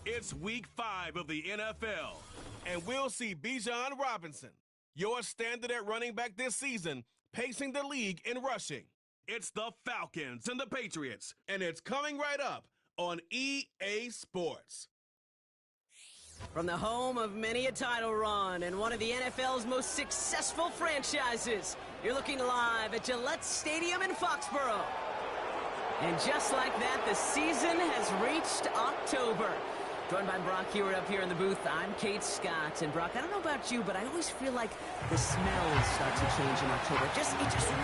It's week 5 of the NFL, and we'll see Bijan Robinson, your standard at running back this season, pacing the league in rushing. It's the Falcons and the Patriots, and it's coming right up on EA Sports. From the home of many a title run and one of the NFL's most successful franchises, you're looking live at Gillette Stadium in Foxborough. And just like that, the season has reached October. Joined by Brock Hewitt up here in the booth, I'm Kate Scott. And Brock, I don't know about you, but I always feel like the smells start to change in October. It just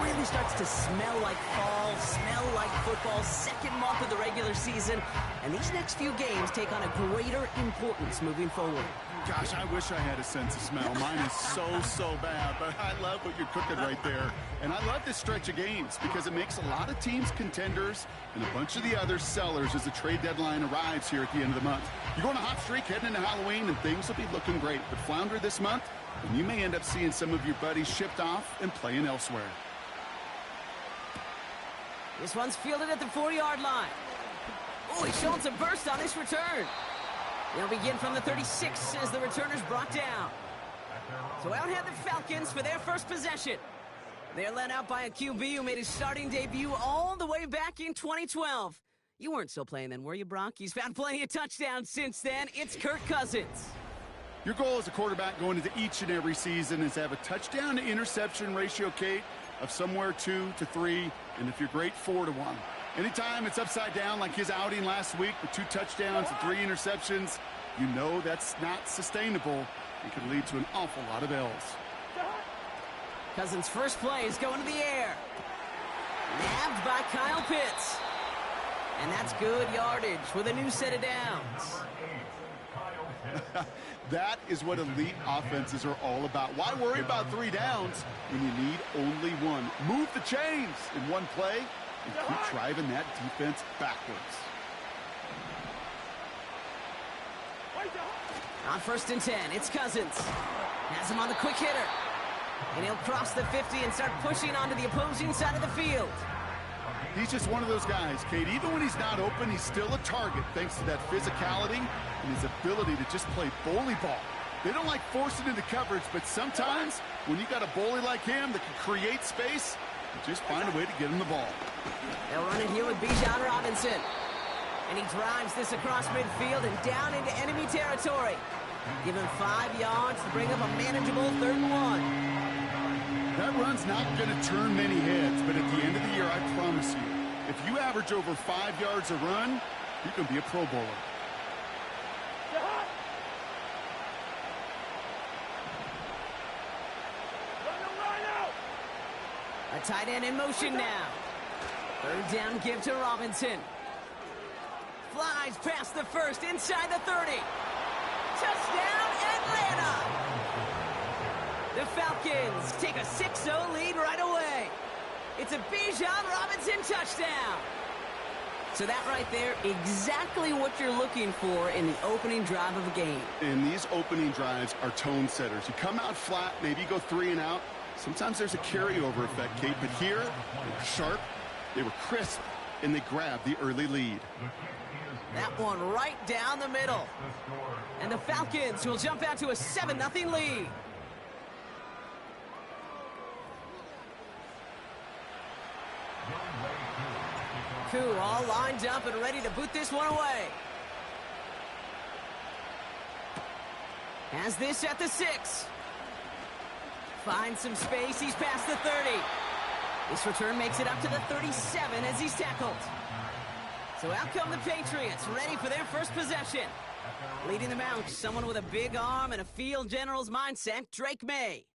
really starts to smell like fall, smell like football, second month of the regular season. And these next few games take on a greater importance moving forward. Gosh, I wish I had a sense of smell. Mine is so bad, but I love what you're cooking right there. And I love this stretch of games because it makes a lot of teams contenders and a bunch of the other sellers as the trade deadline arrives here at the end of the month. You're going on a hot streak heading into Halloween, and things will be looking great. But flounder this month, and you may end up seeing some of your buddies shipped off and playing elsewhere. This one's fielded at the 40-yard line. Oh, he's showing some burst on this return. They'll begin from the 36 as the returner's brought down. So out head the Falcons for their first possession. They're led out by a QB who made his starting debut all the way back in 2012. You weren't still playing then, were you, Brock? He's found plenty of touchdowns since then. It's Kirk Cousins. Your goal as a quarterback going into each and every season is to have a touchdown-to-interception ratio, Kate, of somewhere 2 to 3, and if you're great, 4 to 1. Anytime it's upside down like his outing last week with 2 touchdowns and 3 interceptions, you know that's not sustainable. It could lead to an awful lot of L's. Cousins' first play is going to the air. Nabbed by Kyle Pitts. And that's good yardage with a new set of downs. That is what elite offenses are all about. Why worry about 3 downs when you need only 1? Move the chains in one play and keep driving that defense backwards. On 1st and 10, it's Cousins. Has him on the quick hitter. And he'll cross the 50 and start pushing onto the opposing side of the field. He's just one of those guys, Kate. Even when he's not open, he's still a target thanks to that physicality and his ability to just play bully ball. They don't like forcing into coverage, but sometimes when you got a bully like him that can create space, you just find a way to get him the ball. They'll run it here with Bijan Robinson. And he drives this across midfield and down into enemy territory. Give him 5 yards to bring up a manageable 3rd and 1. That run's not going to turn many heads, but at the end of the year, I promise you, if you average over 5 yards a run, you can be a Pro Bowler. A tight end in motion now. 3rd down give to Robinson. Flies past the 1st, inside the 30. Touchdown, Atlanta! The Falcons take a 6-0 lead right away. It's a Bijan Robinson touchdown. So that right there, exactly what you're looking for in the opening drive of a game. And these opening drives are tone setters. You come out flat, maybe you go 3 and out. Sometimes there's a carryover effect, Kate, but here, they were sharp, they were crisp, and they grabbed the early lead. That one right down the middle. And the Falcons will jump out to a 7-0 lead. Koo all lined up and ready to boot this one away. Has this at the 6. Finds some space, he's past the 30. This return makes it up to the 37 as he's tackled. So out come the Patriots, ready for their first possession. Leading them out, someone with a big arm and a field general's mindset, Drake May.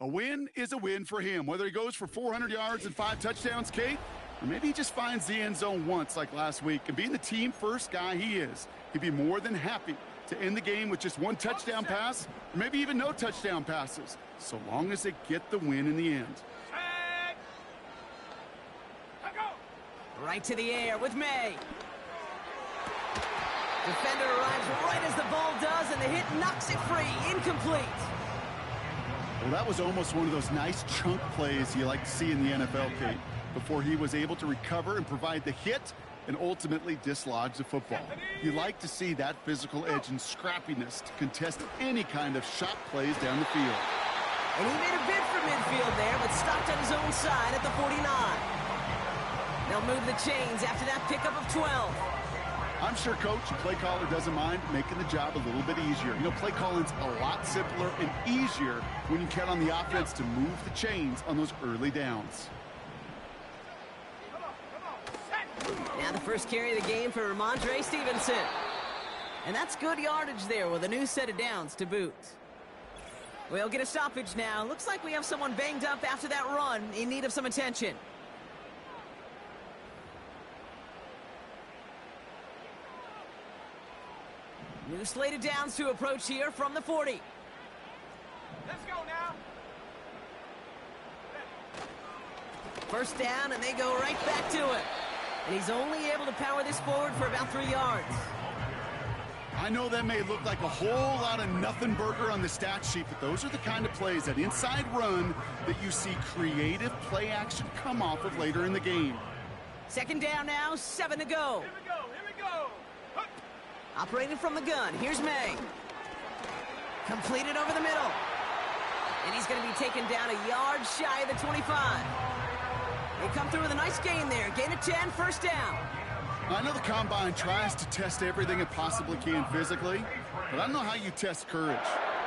A win is a win for him, whether he goes for 400 yards and 5 touchdowns, Kate, or maybe he just finds the end zone once like last week. And being the team-first guy he is, he'd be more than happy to end the game with just 1 touchdown pass, or maybe even no touchdown passes, so long as they get the win in the end. Right to the air with May. Defender arrives right as the ball does, and the hit knocks it free. Incomplete. Well, that was almost one of those nice chunk plays you like to see in the NFL, Kate. Before he was able to recover and provide the hit, and ultimately dislodge the football. You like to see that physical edge and scrappiness to contest any kind of shot plays down the field. And he made a bid for midfield there, but stopped on his own side at the 49. They'll move the chains after that pickup of 12. I'm sure Coach, the play caller, doesn't mind making the job a little bit easier. You know, play calling's a lot simpler and easier when you count on the offense to move the chains on those early downs. Now the first carry of the game for Ramondre Stevenson. And that's good yardage there with a new set of downs to boot. We'll get a stoppage now. Looks like we have someone banged up after that run in need of some attention. New slate of downs to approach here from the 40. Let's go now. First down, and they go right back to it. And he's only able to power this forward for about 3 yards. I know that may look like a whole lot of nothing burger on the stat sheet, but those are the kind of plays, that inside run, that you see creative play action come off of later in the game. Second down now, 7 to go. Here we go, here we go. Hup. Operating from the gun, here's May. Completed over the middle. And he's going to be taken down a yard shy of the 25. They come through with a nice gain there. Gain of 10, first down. I know the Combine tries to test everything it possibly can physically, but I don't know how you test courage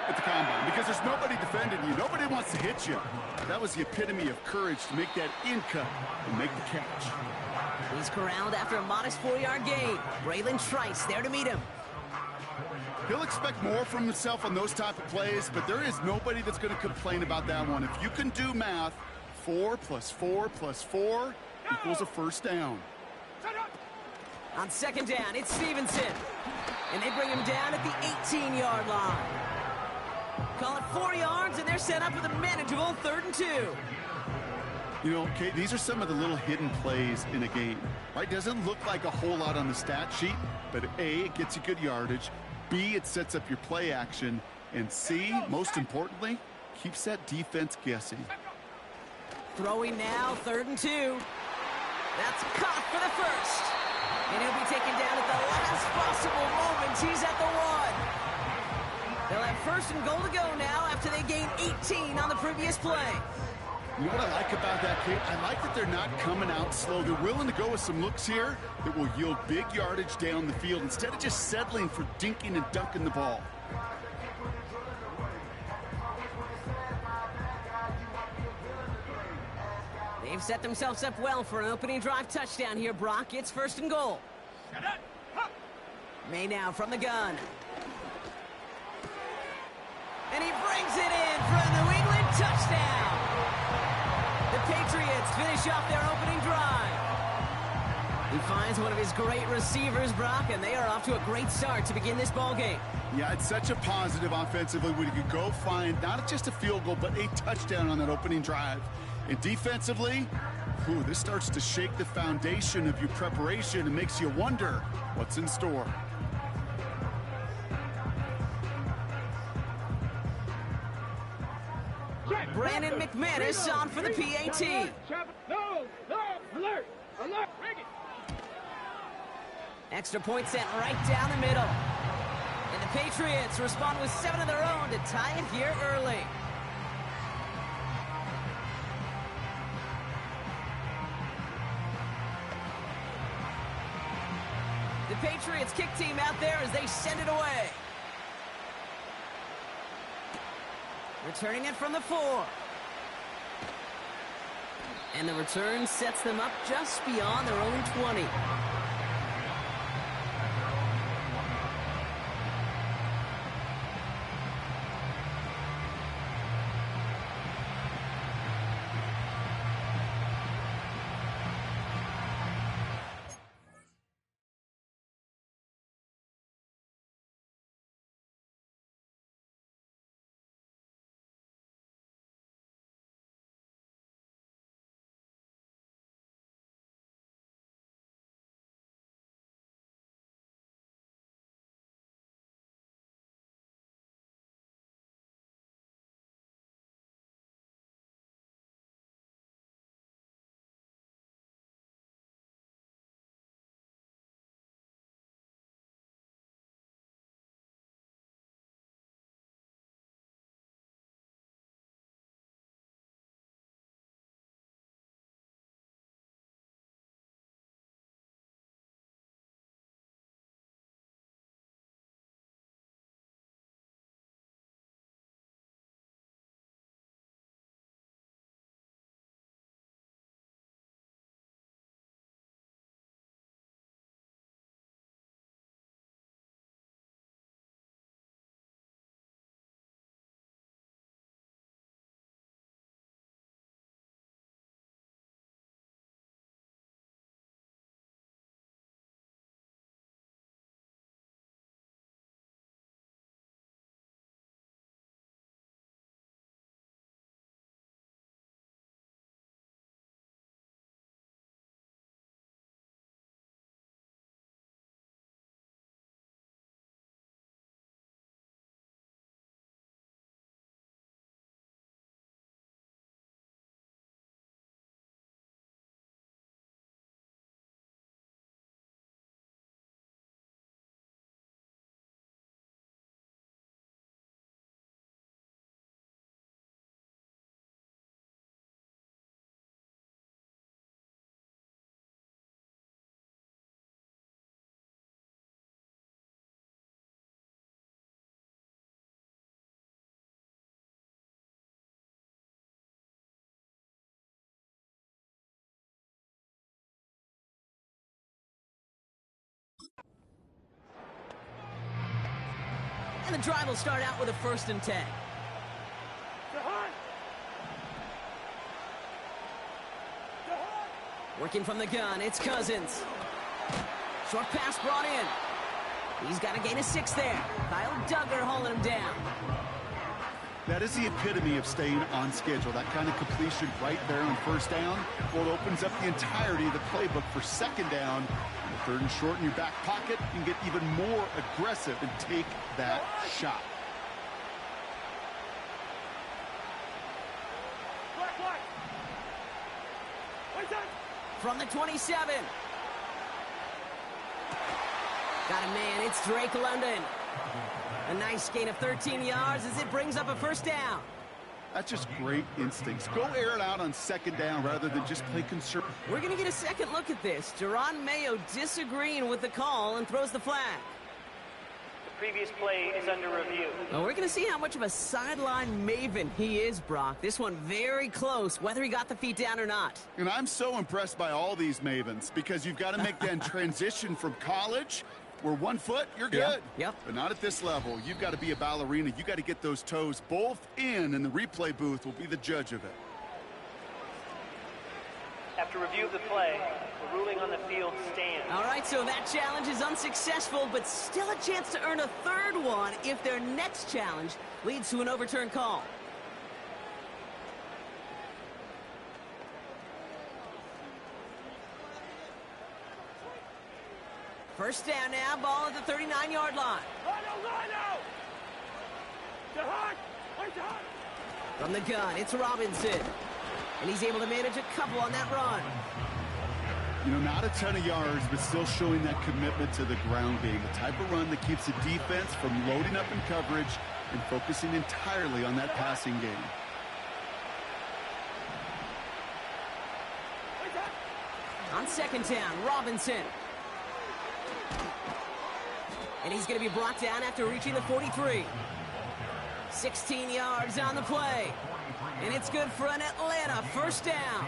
at the Combine, because there's nobody defending you. Nobody wants to hit you. That was the epitome of courage, to make that in cut and make the catch. He's corralled after a modest 4-yard gain. Braylon Trice there to meet him. He'll expect more from himself on those type of plays, but there is nobody that's going to complain about that one. If you can do math, 4 plus 4 plus 4 equals a first down. On second down, it's Stevenson. And they bring him down at the 18-yard line. Call it 4 yards, and they're set up with a manageable 3rd and 2. You know, Kate, these are some of the little hidden plays in a game, right? Doesn't look like a whole lot on the stat sheet, but A, it gets you good yardage. B, it sets up your play action. And C, most importantly, keeps that defense guessing. Throwing now, 3rd and 2. That's caught for the first. And he'll be taken down at the last possible moment. He's at the 1. They'll have 1st and goal to go now after they gain 18 on the previous play. You know what I like about that, Kate? I like that they're not coming out slow. They're willing to go with some looks here that will yield big yardage down the field instead of just settling for dinking and dunking the ball. They've set themselves up well for an opening drive touchdown here, Brock. It's 1st and goal. May now from the gun. And he brings it in for a New England touchdown. The Patriots finish off their opening drive. He finds one of his great receivers, Brock, and they are off to a great start to begin this ball game. Yeah, it's such a positive offensively when you can go find not just a field goal, but a touchdown on that opening drive. And defensively, this starts to shake the foundation of your preparation and makes you wonder what's in store. Brandon McManus on for the PAT. No, alert, alert, bring it. Extra point sent right down the middle. And the Patriots respond with 7 of their own to tie it here early. The Patriots kick team out there as they send it away. Returning it from the 4. And the return sets them up just beyond their own 20. And the drive will start out with a 1st and 10. Working from the gun, it's Cousins. Short pass brought in. He's got to gain a 6 there. Kyle Duggar hauling him down. That is the epitome of staying on schedule. That kind of completion right there on 1st down. Well, it opens up the entirety of the playbook for 2nd down. And 3rd and short in your back pocket, you can get even more aggressive and take that shot. From the 27. Got a man, it's Drake London. A nice gain of 13 yards as it brings up a 1st down. That's just great instincts. Go air it out on 2nd down rather than just play conservative. We're going to get a second look at this. Jerron Mayo disagreeing with the call and throws the flag. Previous play is under review. Well, we're going to see how much of a sideline maven he is, Brock. This one very close, whether he got the feet down or not. And I'm so impressed by all these mavens because you've got to make that transition from college where 1 foot, you're good. Yep. But not at this level. You've got to be a ballerina. You've got to get those toes both in, and the replay booth will be the judge of it. After review of the play, the ruling on the field stands. All right, so that challenge is unsuccessful, but still a chance to earn a 3rd one if their next challenge leads to an overturned call. First down now, ball at the 39-yard line. From the gun, it's Robinson. And he's able to manage a couple on that run. You know, not a ton of yards, but still showing that commitment to the ground game. The type of run that keeps the defense from loading up in coverage and focusing entirely on that passing game. On 2nd down, Robinson. And he's going to be brought down after reaching the 43. 16 yards on the play. And it's good for an Atlanta 1st down.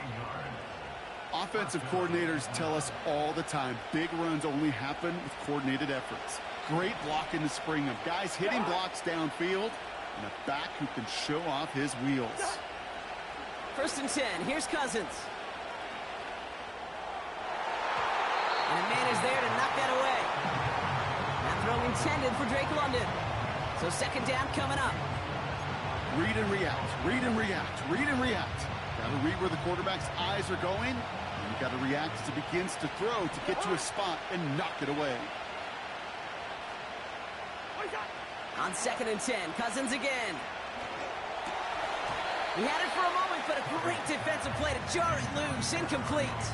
Offensive coordinators tell us all the time, big runs only happen with coordinated efforts. Great block in the spring of guys hitting blocks downfield and a back who can show off his wheels. 1st and 10, here's Cousins. And a man is there to knock that away. That throw intended for Drake London. So 2nd down coming up. Read and react, read and react, read and react. Got to read where the quarterback's eyes are going, and you got to react as it begins to throw to get to a spot and knock it away. On 2nd and 10, Cousins again. He had it for a moment, but a great defensive play to jar it loose, incomplete.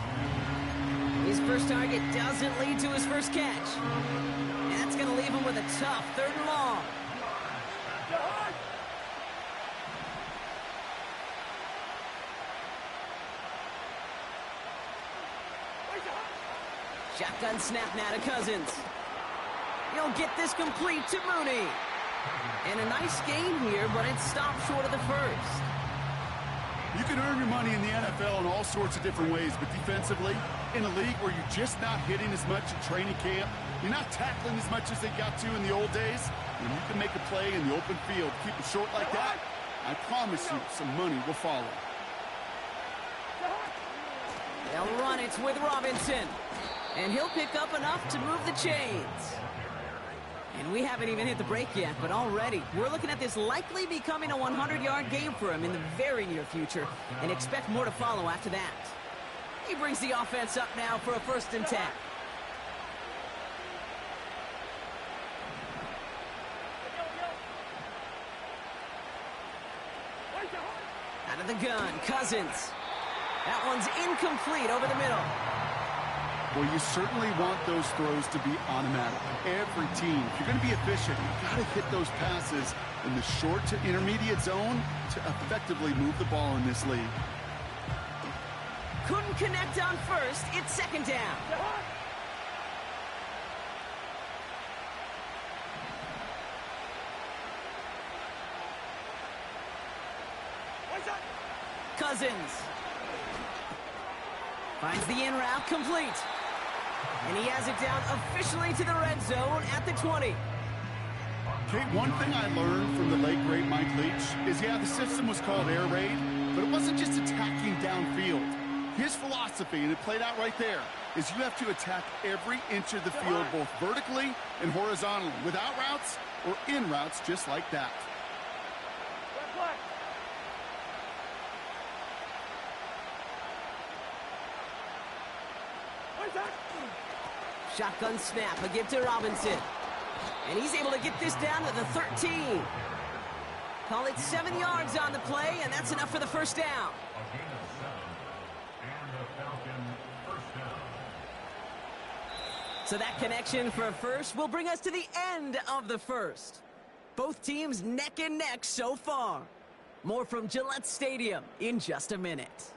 His first target doesn't lead to his first catch. And that's going to leave him with a tough 3rd and long. Shotgun snap now to Cousins. He'll get this complete to Mooney. And a nice game here, but it stopped short of the 1st. You can earn your money in the NFL in all sorts of different ways, but defensively, in a league where you're just not hitting as much in training camp, you're not tackling as much as they got to in the old days, when you can make a play in the open field, keep it short like that, I promise you some money will follow. They'll run it with Robinson. And he'll pick up enough to move the chains. And we haven't even hit the break yet, but already we're looking at this likely becoming a 100-yard game for him in the very near future, and expect more to follow after that. He brings the offense up now for a 1st and 10. Out of the gun, Cousins. That one's incomplete over the middle. Well, you certainly want those throws to be automatic. Every team, if you're going to be efficient, you've got to hit those passes in the short to intermediate zone to effectively move the ball in this league. Couldn't connect on 1st. It's 2nd down. Cousins finds the in route complete. And he has it down officially to the red zone at the 20. Kate, one thing I learned from the late, great Mike Leach is, yeah, the system was called air raid, but it wasn't just attacking downfield. His philosophy, and it played out right there, is you have to attack every inch of the field, both vertically and horizontally, without routes or in routes just like that. Shotgun snap, a give to Robinson. And he's able to get this down to the 13. Call it 7 yards on the play, and that's enough for the first down. So that connection for a first will bring us to the end of the first. Both teams neck and neck so far. More from Gillette Stadium in just a minute.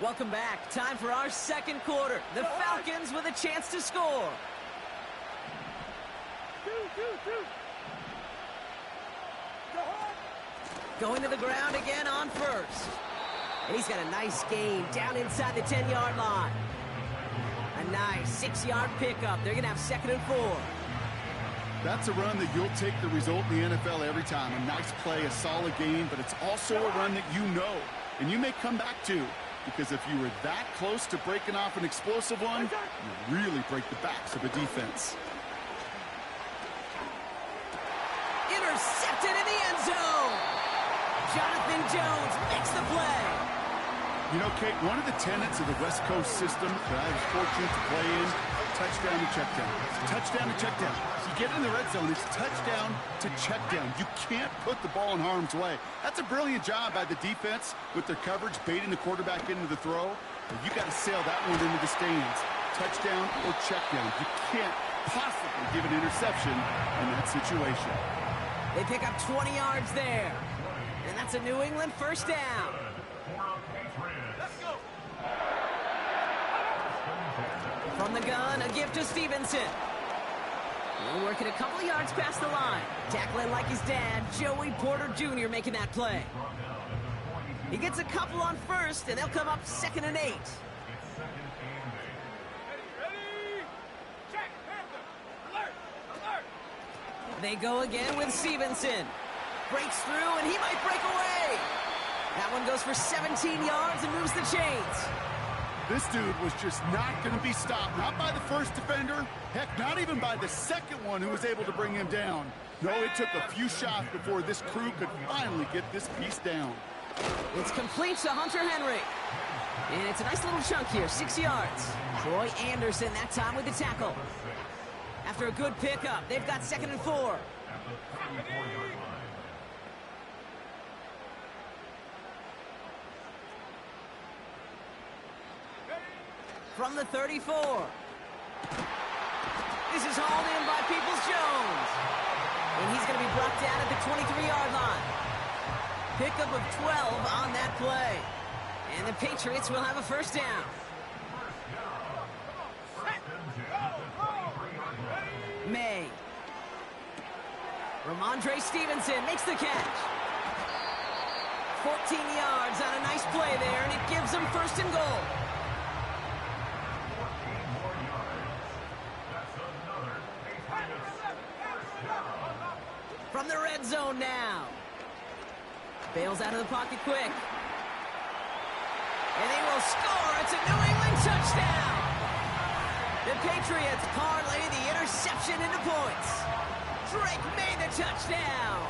Welcome back. Time for our second quarter. The Falcons with a chance to score. Going to the ground again on first. And he's got a nice gain down inside the 10-yard line. A nice 6-yard pickup. They're going to have 2nd and 4. That's a run that you'll take the result in the NFL every time. A nice play, a solid gain, but it's also a run that you know and you may come back to. Because if you were that close to breaking off an explosive one, you really break the backs of a defense. Intercepted in the end zone. Jonathan Jones makes the play. You know, Kate, one of the tenets of the West Coast system that I was fortunate to play in, touchdown to check down. Touchdown to check down. You get in the red zone, it's touchdown to check down. You can't put the ball in harm's way. That's a brilliant job by the defense with their coverage, baiting the quarterback into the throw. But you got to sail that one into the stands. Touchdown or check down. You can't possibly give an interception in that situation. They pick up 20 yards there. And that's a New England first down. From the gun, a gift to Stevenson. We're working a couple of yards past the line. Tackling like his dad, Joey Porter Jr. making that play. He gets a couple on first, and they'll come up 2nd and 8. They go again with Stevenson. Breaks through, and he might break away. That one goes for 17 yards and moves the chains. This dude was just not going to be stopped. Not by the first defender. Heck, not even by the second one who was able to bring him down. No, it took a few shots before this crew could finally get this piece down. It's complete to Hunter Henry. And it's a nice little chunk here, 6 yards. Troy Anderson that time with the tackle. After a good pickup, they've got 2nd and 4. From the 34. This is hauled in by Peoples-Jones. And he's going to be brought down at the 23-yard line. Pickup of 12 on that play. And the Patriots will have a first down. May. Ramondre Stevenson makes the catch. 14 yards on a nice play there, and it gives them 1st and goal. From the red zone now. Bails out of the pocket quick. And they will score. It's a New England touchdown. The Patriots parlay the interception into points. Drake made the touchdown.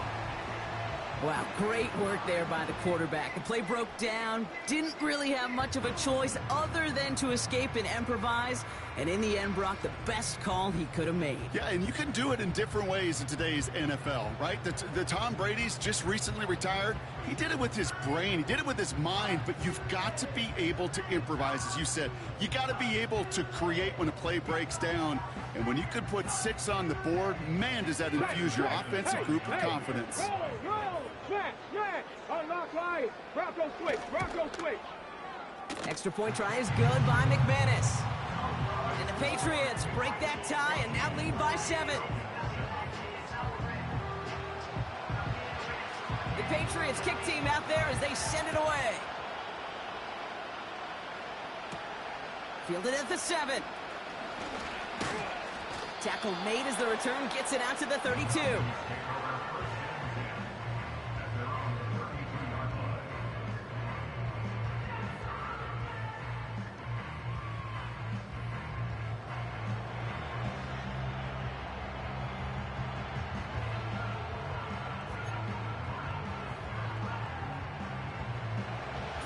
Wow, great work there by the quarterback. The play broke down, didn't really have much of a choice other than to escape and improvise, and in the end brought the best call he could have made. Yeah, and you can do it in different ways in today's NFL, right? The Tom Brady's just recently retired. He did it with his brain. He did it with his mind, but you've got to be able to improvise, as you said. You got to be able to create when a play breaks down. And when you could put 6 on the board, man, does that infuse your offensive group with confidence. Unlock line. Bronco switch. Extra point try is good by McManus. And the Patriots break that tie and now lead by 7. The Patriots kick team out there as they send it away. Fielded at the 7. Tackle made as the return gets it out to the 32.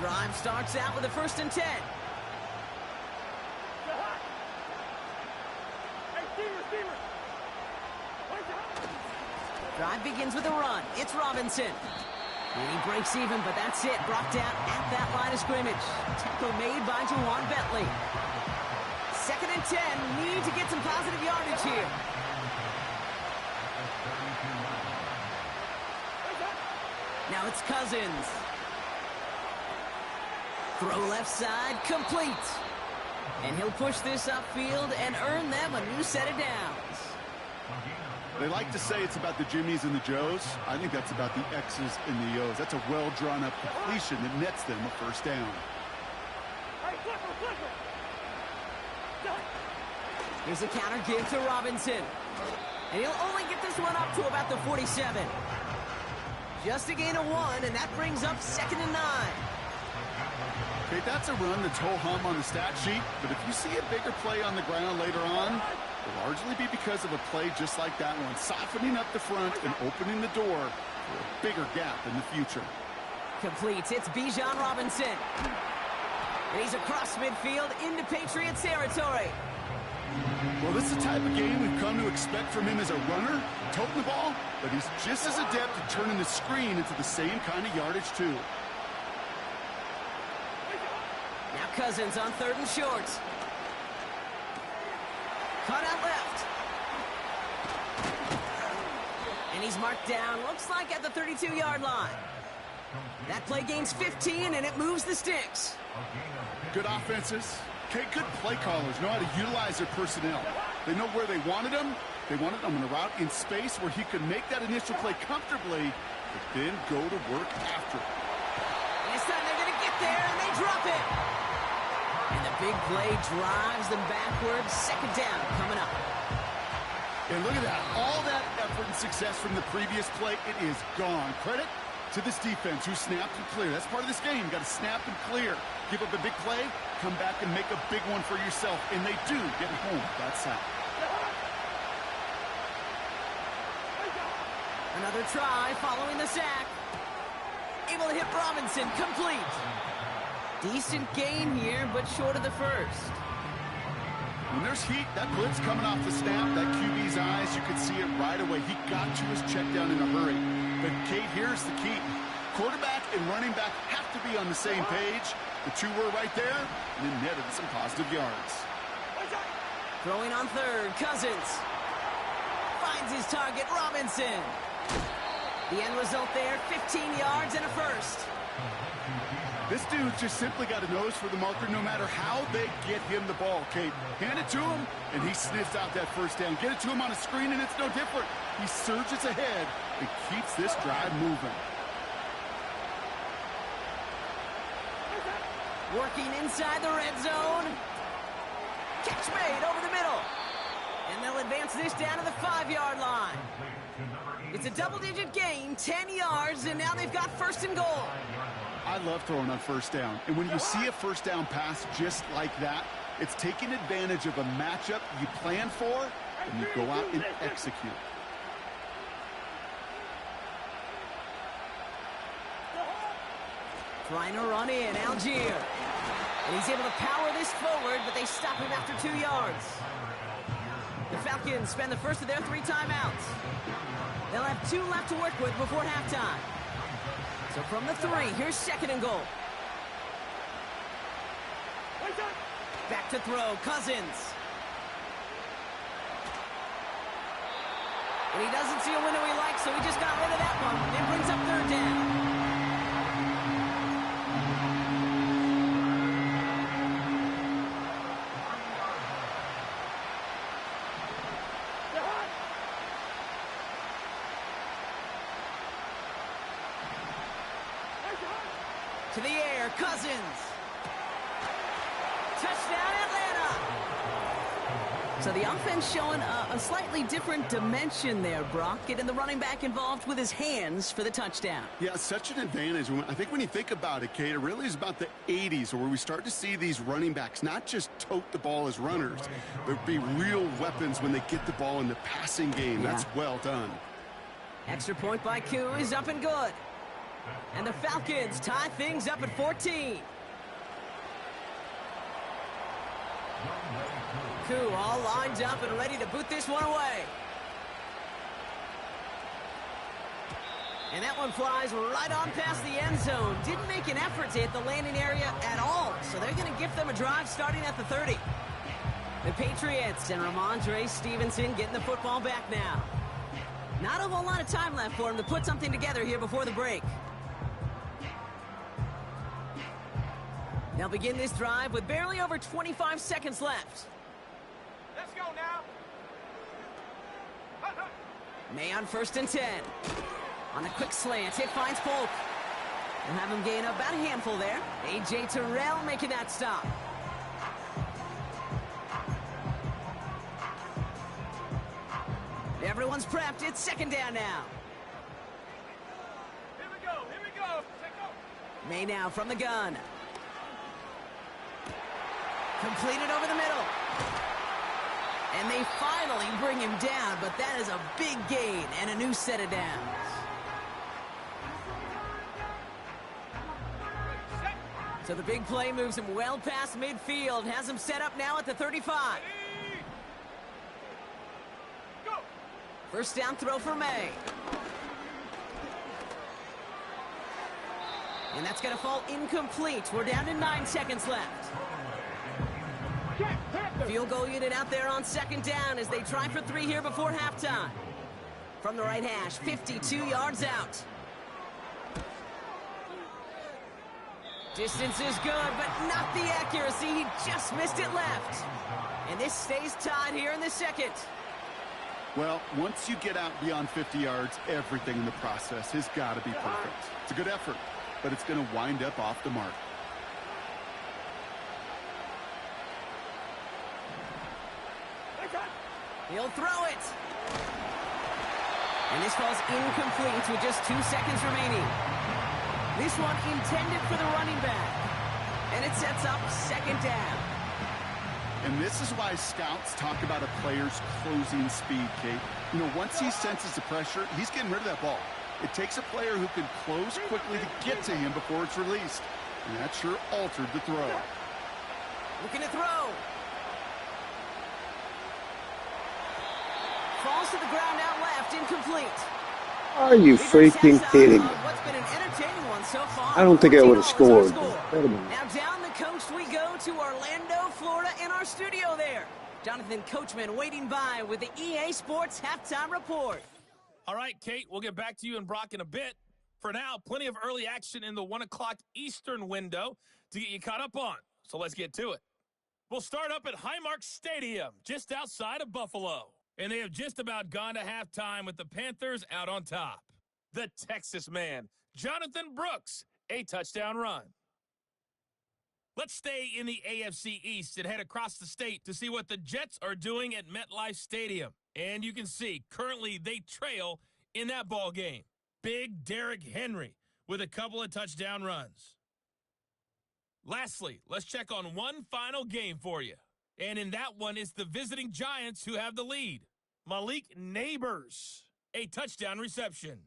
Drive starts out with a 1st and 10. Drive begins with a run. It's Robinson. And he breaks even, but that's it. Brought down at that line of scrimmage. Tackle made by Juwan Bentley. 2nd and 10. Need to get some positive yardage here. Now it's Cousins. Throw left side, complete. And he'll push this upfield and earn them a new set of downs. They like to say it's about the Jimmies and the Joes. I think that's about the X's and the O's. That's a well-drawn-up completion that nets them a 1st down. Here's a counter give to Robinson. And he'll only get this one up to about the 47. Just a gain of 1, and that brings up 2nd and 9. Okay, that's a run that's ho-hum on the stat sheet, but if you see a bigger play on the ground later on, it'll largely be because of a play just like that one, softening up the front and opening the door for a bigger gap in the future. Completes. It's Bijan Robinson. And he's across midfield into Patriots territory. Well, this is the type of game we've come to expect from him as a runner, toting the ball, but he's just as adept at turning the screen into the same kind of yardage, too. Now Cousins on 3rd and short. Cut out left. And he's marked down, looks like at the 32-yard line. That play gains 15, and it moves the sticks. Good offenses. Okay, good play callers know how to utilize their personnel. They know where they wanted him. They wanted him on a route in space where he could make that initial play comfortably, but then go to work after it. And this time they're going to get there, and they drop it. And the big play drives them backwards. 2nd down coming up. And look at that. All that effort and success from the previous play, it is gone. Credit to this defense who snapped and cleared. That's part of this game. You got to snap and clear. Give up a big play, come back and make a big one for yourself. And they do get home that sack. Another try following the sack. Able to hit Robinson. Complete. Decent gain here, but short of the 1st. When there's heat, that blitz coming off the snap, that QB's eyes, you could see it right away. He got to his check down in a hurry. But, Kate, here's the key. Quarterback and running back have to be on the same page. The two were right there, and then netted some positive yards. Throwing on 3rd, Cousins. Finds his target, Robinson. The end result there, 15 yards and a 1st. This dude just simply got a nose for the marker no matter how they get him the ball, Kate. Hand it to him, and he sniffs out that 1st down. Get it to him on a screen, and it's no different. He surges ahead and keeps this drive moving. Working inside the red zone. Catch made over the middle. And they'll advance this down to the 5-yard line. It's a double-digit gain, 10 yards, and now they've got 1st and goal. I love throwing on 1st down. And when you see a 1st down pass just like that, it's taking advantage of a matchup you plan for, and you go out and execute. Trying to run in, Algier. And he's able to power this forward, but they stop him after 2 yards. The Falcons spend the first of their 3 timeouts. They'll have 2 left to work with before halftime. So from the 3, here's 2nd and goal. Back to throw, Cousins. And he doesn't see a window he likes, so he just got rid of that one. It brings up 3rd down. To the air, Cousins. Touchdown, Atlanta. So the offense showing a slightly different dimension there, Brock. Getting the running back involved with his hands for the touchdown. Yeah, such an advantage. I think when you think about it, Kate, it really is about the 80s where we start to see these running backs not just tote the ball as runners, but be real weapons when they get the ball in the passing game. Yeah. That's well done. Extra point by Koo is up and good. And the Falcons tie things up at 14. Koo all lined up and ready to boot this one away. And that one flies right on past the end zone. Didn't make an effort to hit the landing area at all, so they're going to give them a drive starting at the 30. The Patriots and Ramondre Stevenson getting the football back now. Not a whole lot of time left for him to put something together here before the break. They'll begin this drive with barely over 25 seconds left. Let's go now. May on 1st and 10. On a quick slant, it finds Polk. We'll have him gain about a handful there. A.J. Terrell making that stop. Everyone's prepped. It's 2nd down now. Here we go. Here we go. Take off. May now from the gun. Completed over the middle. And they finally bring him down, but that is a big gain and a new set of downs. So the big play moves him well past midfield, has him set up now at the 35. Go. 1st down throw for May. And that's going to fall incomplete. We're down to 9 seconds left. Field goal unit out there on 2nd down as they try for 3 here before halftime. From the right hash, 52 yards out. Distance is good, but not the accuracy. He just missed it left. And this stays tied here in the 2nd. Well, once you get out beyond 50 yards, everything in the process has got to be perfect. It's a good effort, but it's going to wind up off the mark. He'll throw it. And this falls incomplete with just 2 seconds remaining. This one intended for the running back. And it sets up 2nd down. And this is why scouts talk about a player's closing speed, Kate. You know, once he senses the pressure, he's getting rid of that ball. It takes a player who can close quickly to get to him before it's released. And that sure altered the throw. Looking to throw. Falls to the ground out left, incomplete. Are you freaking kidding me? What's been an entertaining one so far. I don't think I would have scored. Now down the coast we go to Orlando, Florida, in our studio there. Jonathan Coachman waiting by with the EA Sports Halftime Report. All right, Kate, we'll get back to you and Brock in a bit. For now, plenty of early action in the 1 o'clock Eastern window to get you caught up on. So let's get to it. We'll start up at Highmark Stadium, just outside of Buffalo. And they have just about gone to halftime with the Panthers out on top. The Texas man, Jonathan Brooks, a touchdown run. Let's stay in the AFC East and head across the state to see what the Jets are doing at MetLife Stadium. And you can see, currently they trail in that ball game. Big Derrick Henry with a couple of touchdown runs. Lastly, let's check on one final game for you. And in that one, it's the visiting Giants who have the lead. Malik Neighbors, a touchdown reception.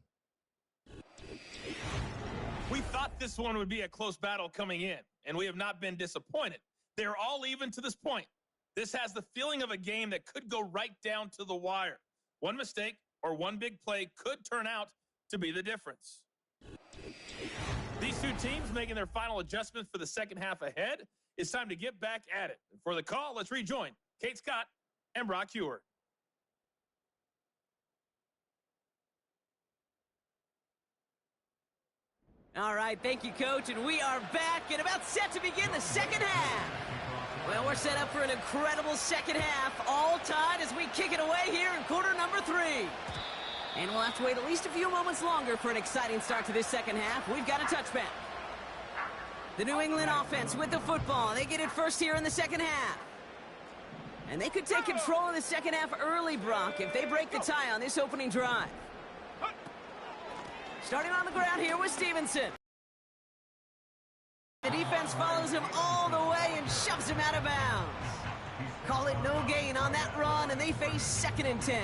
We thought this one would be a close battle coming in, and we have not been disappointed. They're all even to this point. This has the feeling of a game that could go right down to the wire. One mistake or one big play could turn out to be the difference. These two teams making their final adjustments for the second half ahead. It's time to get back at it. For the call, let's rejoin Kate Scott and Brock Heward. All right, thank you, Coach, and we are back and about set to begin the second half. Well, we're set up for an incredible second half, all tied as we kick it away here in quarter number 3. And we'll have to wait at least a few moments longer for an exciting start to this second half. We've got a touchback. The New England offense with the football. They get it first here in the second half. And they could take control of the second half early, Brock, if they break the tie on this opening drive. Starting on the ground here with Stevenson. The defense follows him all the way and shoves him out of bounds. Call it no gain on that run, and they face 2nd and 10.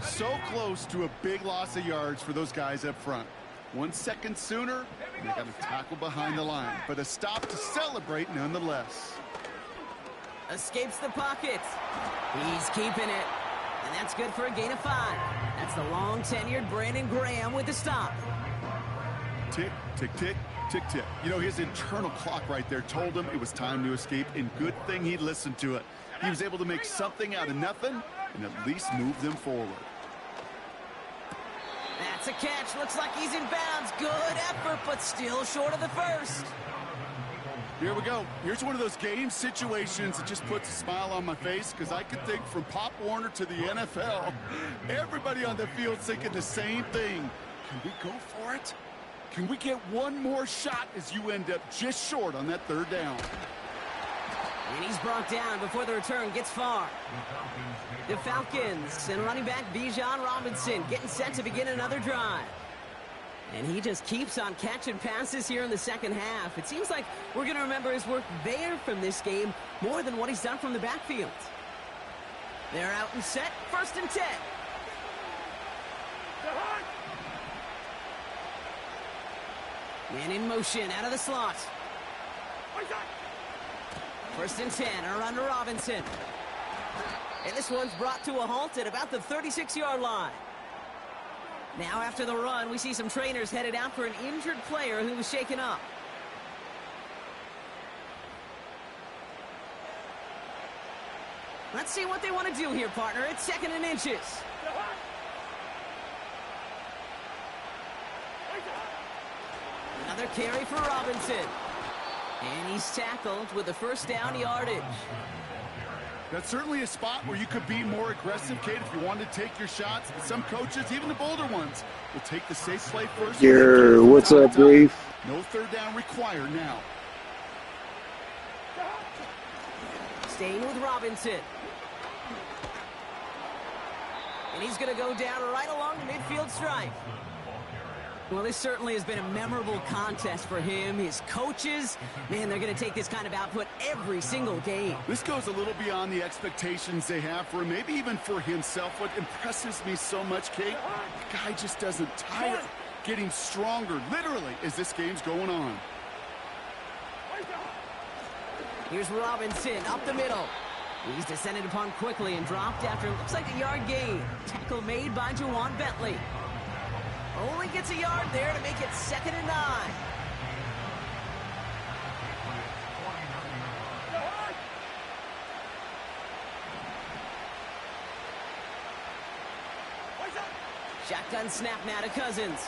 So close to a big loss of yards for those guys up front. 1 second sooner, and they got a tackle behind the line, but a stop to celebrate nonetheless. Escapes the pocket. He's keeping it, and that's good for a gain of 5. That's the long-tenured Brandon Graham with the stop. Tick, tick, tick, tick, tick. You know, his internal clock right there told him it was time to escape, and good thing he listened to it. He was able to make something out of nothing and at least move them forward. That's a catch. Looks like he's in bounds. Good effort, but still short of the first. Here we go. Here's one of those game situations that just puts a smile on my face, because I could think from Pop Warner to the NFL, everybody on the field thinking the same thing. Can we go for it? Can we get one more shot as you end up just short on that 3rd down? And he's brought down before the return gets far. The Falcons and running back Bijan Robinson getting set to begin another drive. And he just keeps on catching passes here in the second half. It seems like we're going to remember his work there from this game more than what he's done from the backfield. They're out and set. 1st and 10. Man in motion out of the slot. 1st and 10, a run to Robinson. And this one's brought to a halt at about the 36-yard line. Now after the run, we see some trainers headed out for an injured player who was shaken up. Let's see what they want to do here, partner. It's 2nd and inches. Another carry for Robinson. And he's tackled with the 1st down yardage. That's certainly a spot where you could be more aggressive, Kate, if you wanted to take your shots. Some coaches, even the bolder ones, will take the safe play first. What's up, Grief? No 3rd down required now. Staying with Robinson. And he's going to go down right along the midfield stripe. Well, this certainly has been a memorable contest for him. His coaches, man, they're going to take this kind of output every single game. This goes a little beyond the expectations they have for him, maybe even for himself. What impresses me so much, Kate, the guy just doesn't tire, getting stronger, literally, as this game's going on. Here's Robinson up the middle. He's descended upon quickly and dropped after looks like a yard gain. Tackle made by Jawan Bentley. Only gets a yard there to make it 2nd and 9. Shotgun snap now to Cousins.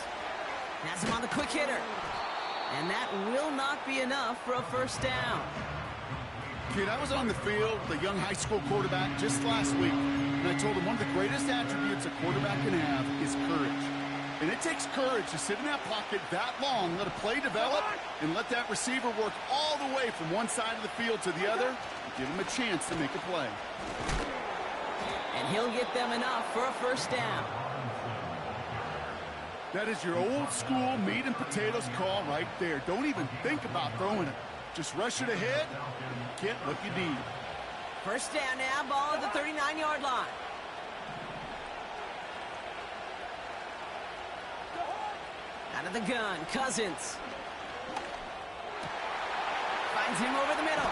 Has him on the quick hitter. And that will not be enough for a 1st down. Kid, I was on the field, the young high school quarterback, just last week, and I told him one of the greatest attributes a quarterback can have is courage. And it takes courage to sit in that pocket that long, let a play develop, and let that receiver work all the way from one side of the field to the other, and give him a chance to make a play. And he'll get them enough for a 1st down. That is your old school meat and potatoes call right there. Don't even think about throwing it. Just rush it ahead and get what you need. 1st down now, ball at the 39-yard line. Out of the gun, Cousins. Finds him over the middle.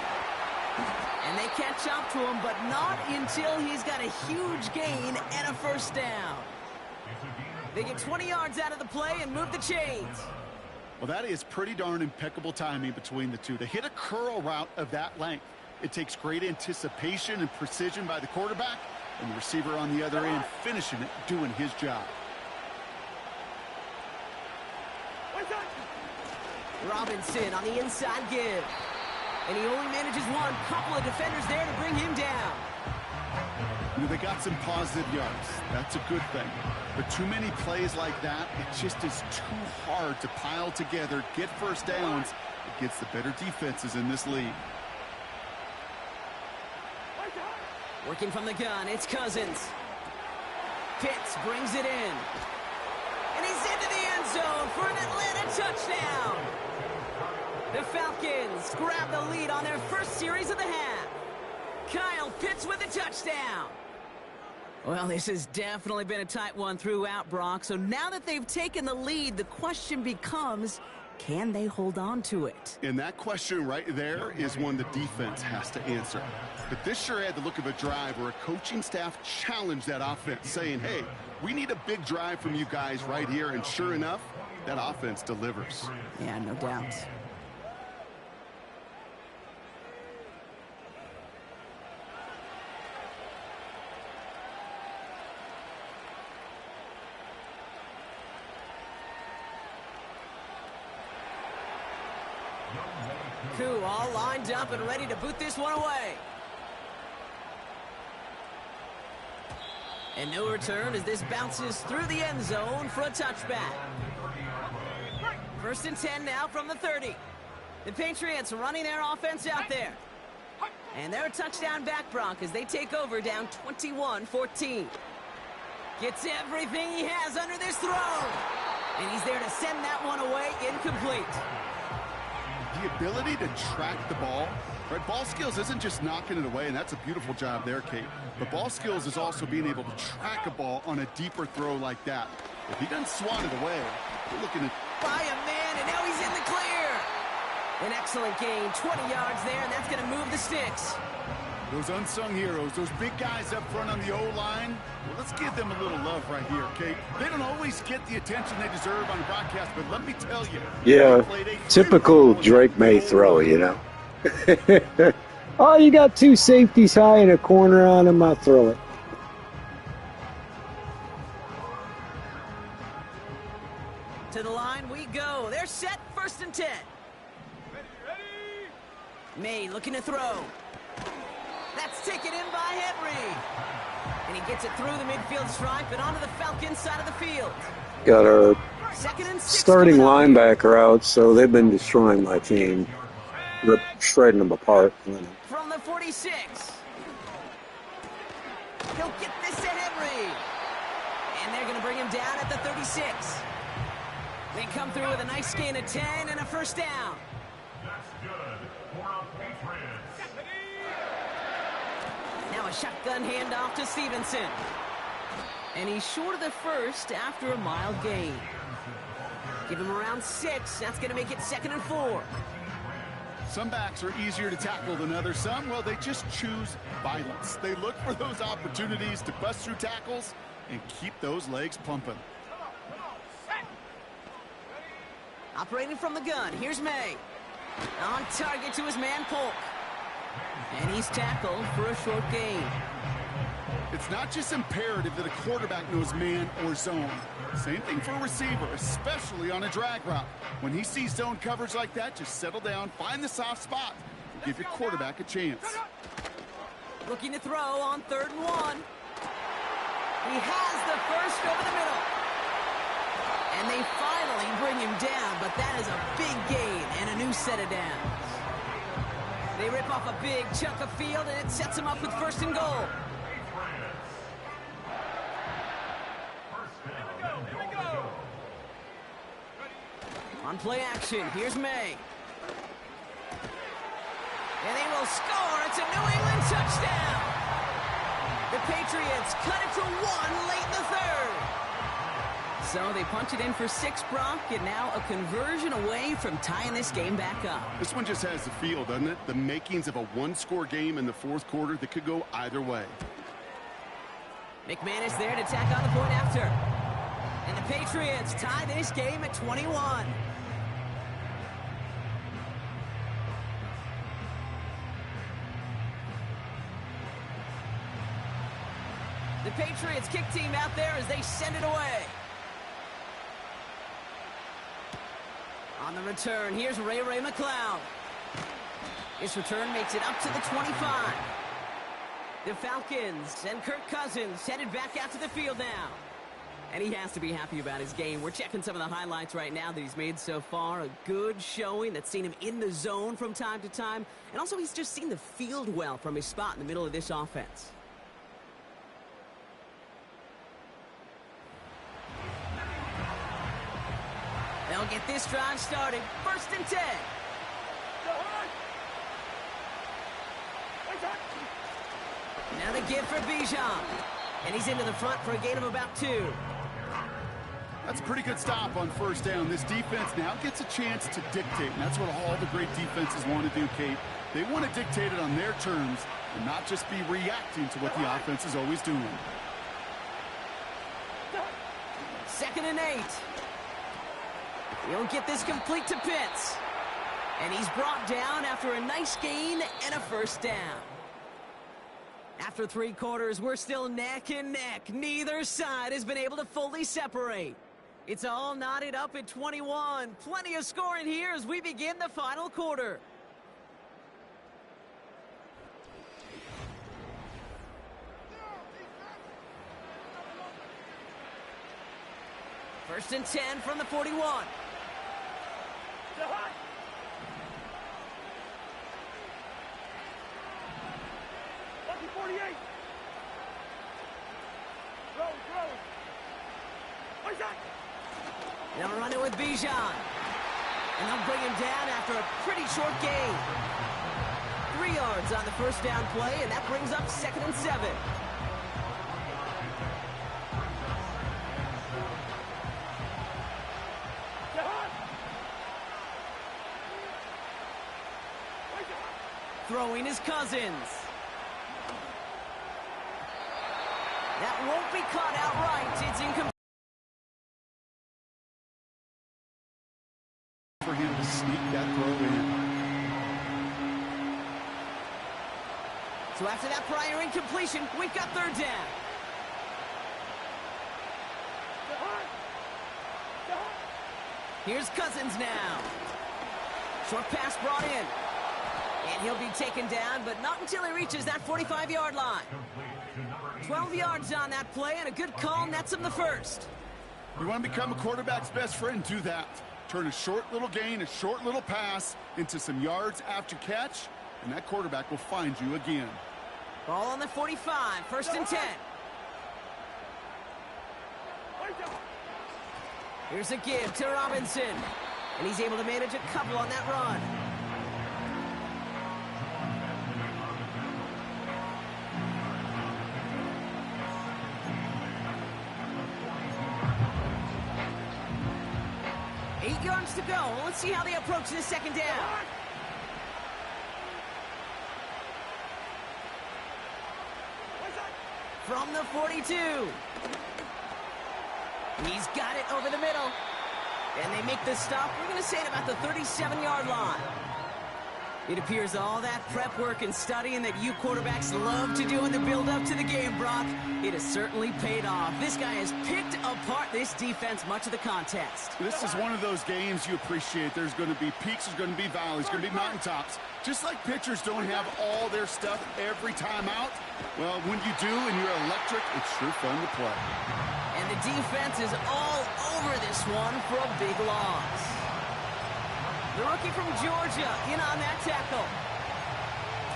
And they catch up to him, but not until he's got a huge gain and a 1st down. They get 20 yards out of the play and move the chains. Well, that is pretty darn impeccable timing between the two. To hit a curl route of that length, it takes great anticipation and precision by the quarterback, and the receiver on the other end finishing it, doing his job. Robinson on the inside give. And he only manages one. Couple of defenders there to bring him down. You know, they got some positive yards. That's a good thing. But too many plays like that, it just is too hard to pile together, get first downs against the better defenses in this league. Working from the gun, it's Cousins. Pitts brings it in. And he's into the end zone for an Atlanta touchdown. The Falcons grab the lead on their first series of the half. Kyle Pitts with a touchdown. Well, this has definitely been a tight one throughout, Brock. So now that they've taken the lead, the question becomes, can they hold on to it? And that question right there is one the defense has to answer. But this sure had the look of a drive where a coaching staff challenged that offense, saying, hey, we need a big drive from you guys right here. And sure enough, that offense delivers. Yeah, no doubt. Koo all lined up and ready to boot this one away. And no return as this bounces through the end zone for a touchback. 1st and 10 now from the 30. The Patriots running their offense out there. And they're a touchdown back, Brock, as they take over down 21-14. Gets everything he has under this throw. And he's there to send that one away incomplete. The ability to track the ball, right? Ball skills isn't just knocking it away, and that's a beautiful job there, Kate. But ball skills is also being able to track a ball on a deeper throw like that. If he doesn't swan it away, we're looking at... By a man, and now he's in the clear. An excellent gain, 20 yards there, and that's going to move the sticks. Those unsung heroes, those big guys up front on the O-line, well, let's give them a little love right here, Kate. They don't always get the attention they deserve on the broadcast, but let me tell you. Yeah, typical Drake May throw, you know. Oh, you got two safeties high and a corner on him, I'll throw it. To the line we go. They're set, 1st and 10. May looking to throw. That's taken in by Henry. And he gets it through the midfield stripe and onto the Falcons side of the field. Got our 2nd and 6 starting linebacker out, so they've been destroying my team. Shredding them apart. From the 46. He'll get this to Henry. And they're going to bring him down at the 36. They come through with a nice gain of 10 and a 1st down. Now a shotgun handoff to Stevenson. And he's short of the 1st after a mild gain. Give him around 6. That's going to make it 2nd and 4. Some backs are easier to tackle than others. Some, well, they just choose violence. They look for those opportunities to bust through tackles and keep those legs pumping. Operating from the gun, here's May. On target to his man, Polk. And he's tackled for a short gain. It's not just imperative that a quarterback knows man or zone. Same thing for a receiver, especially on a drag route. When he sees zone coverage like that, just settle down, find the soft spot, and give your quarterback a chance. Looking to throw on 3rd and 1. He has the 1st over the middle. And they finally bring him down, but that is a big gain and a new set of downs. They rip off a big chunk of field, and it sets him up with 1st and goal. On play action, here's May. And they will score. It's a New England touchdown. The Patriots cut it to 1 late in the 3rd. So they punch it in for 6, Brock, and now a conversion away from tying this game back up. This one just has the feel, doesn't it? The makings of a one-score game in the 4th quarter that could go either way. McManus there to tack on the point after. And the Patriots tie this game at 21. The Patriots kick team out there as they send it away. On the return, here's Ray McLeod. His return makes it up to the 25. The Falcons and Kirk Cousins headed back out to the field now. And he has to be happy about his game. We're checking some of the highlights right now that he's made so far. A good showing that's seen him in the zone from time to time. And also he's just seen the field well from his spot in the middle of this offense. They'll get this drive started. 1st and 10. Now the give for Bijan. And he's into the front for a gain of about 2. That's a pretty good stop on 1st down. This defense now gets a chance to dictate, and that's what all the great defenses want to do, Kate. They want to dictate it on their terms and not just be reacting to what the offense is always doing. 2nd and 8. He'll get this complete to Pitts. And he's brought down after a nice gain and a 1st down. After 3 quarters, we're still neck and neck. Neither side has been able to fully separate. It's all knotted up at 21. Plenty of scoring here as we begin the final quarter. First and 10 from the 41. 48. Throw. They'll run it with Bijan. And they'll bring him down after a pretty short gain. 3 yards on the 1st down play, and that brings up 2nd and 7. Throwing is Cousins. That won't be caught outright. It's incomplete. For him to sneak that throw in. So after that prior incompletion, we've got 3rd down. Here's Cousins now. Short pass brought in. And he'll be taken down, but not until he reaches that 45-yard line. 12 yards on that play, and a good call nets him the 1st. You want to become a quarterback's best friend, do that. Turn a short little gain, a short little pass into some yards after catch, and that quarterback will find you again. Ball on the 45, 1st and 10. Here's a give to Robinson, and he's able to manage a couple on that run. Yards to go. Let's see how they approach this 2nd down. From the 42. He's got it over the middle. And they make the stop. We're going to say at about the 37-yard line. It appears all that prep work and studying that you quarterbacks love to do in the build-up to the game, Brock, it has certainly paid off. This guy has picked apart this defense much of the contest. This is one of those games you appreciate. There's going to be peaks, there's going to be valleys, there's going to be mountaintops. Just like pitchers don't have all their stuff every time out, well, when you do and you're electric, it's sure fun to play. And the defense is all over this one for a big loss. The rookie from Georgia in on that tackle.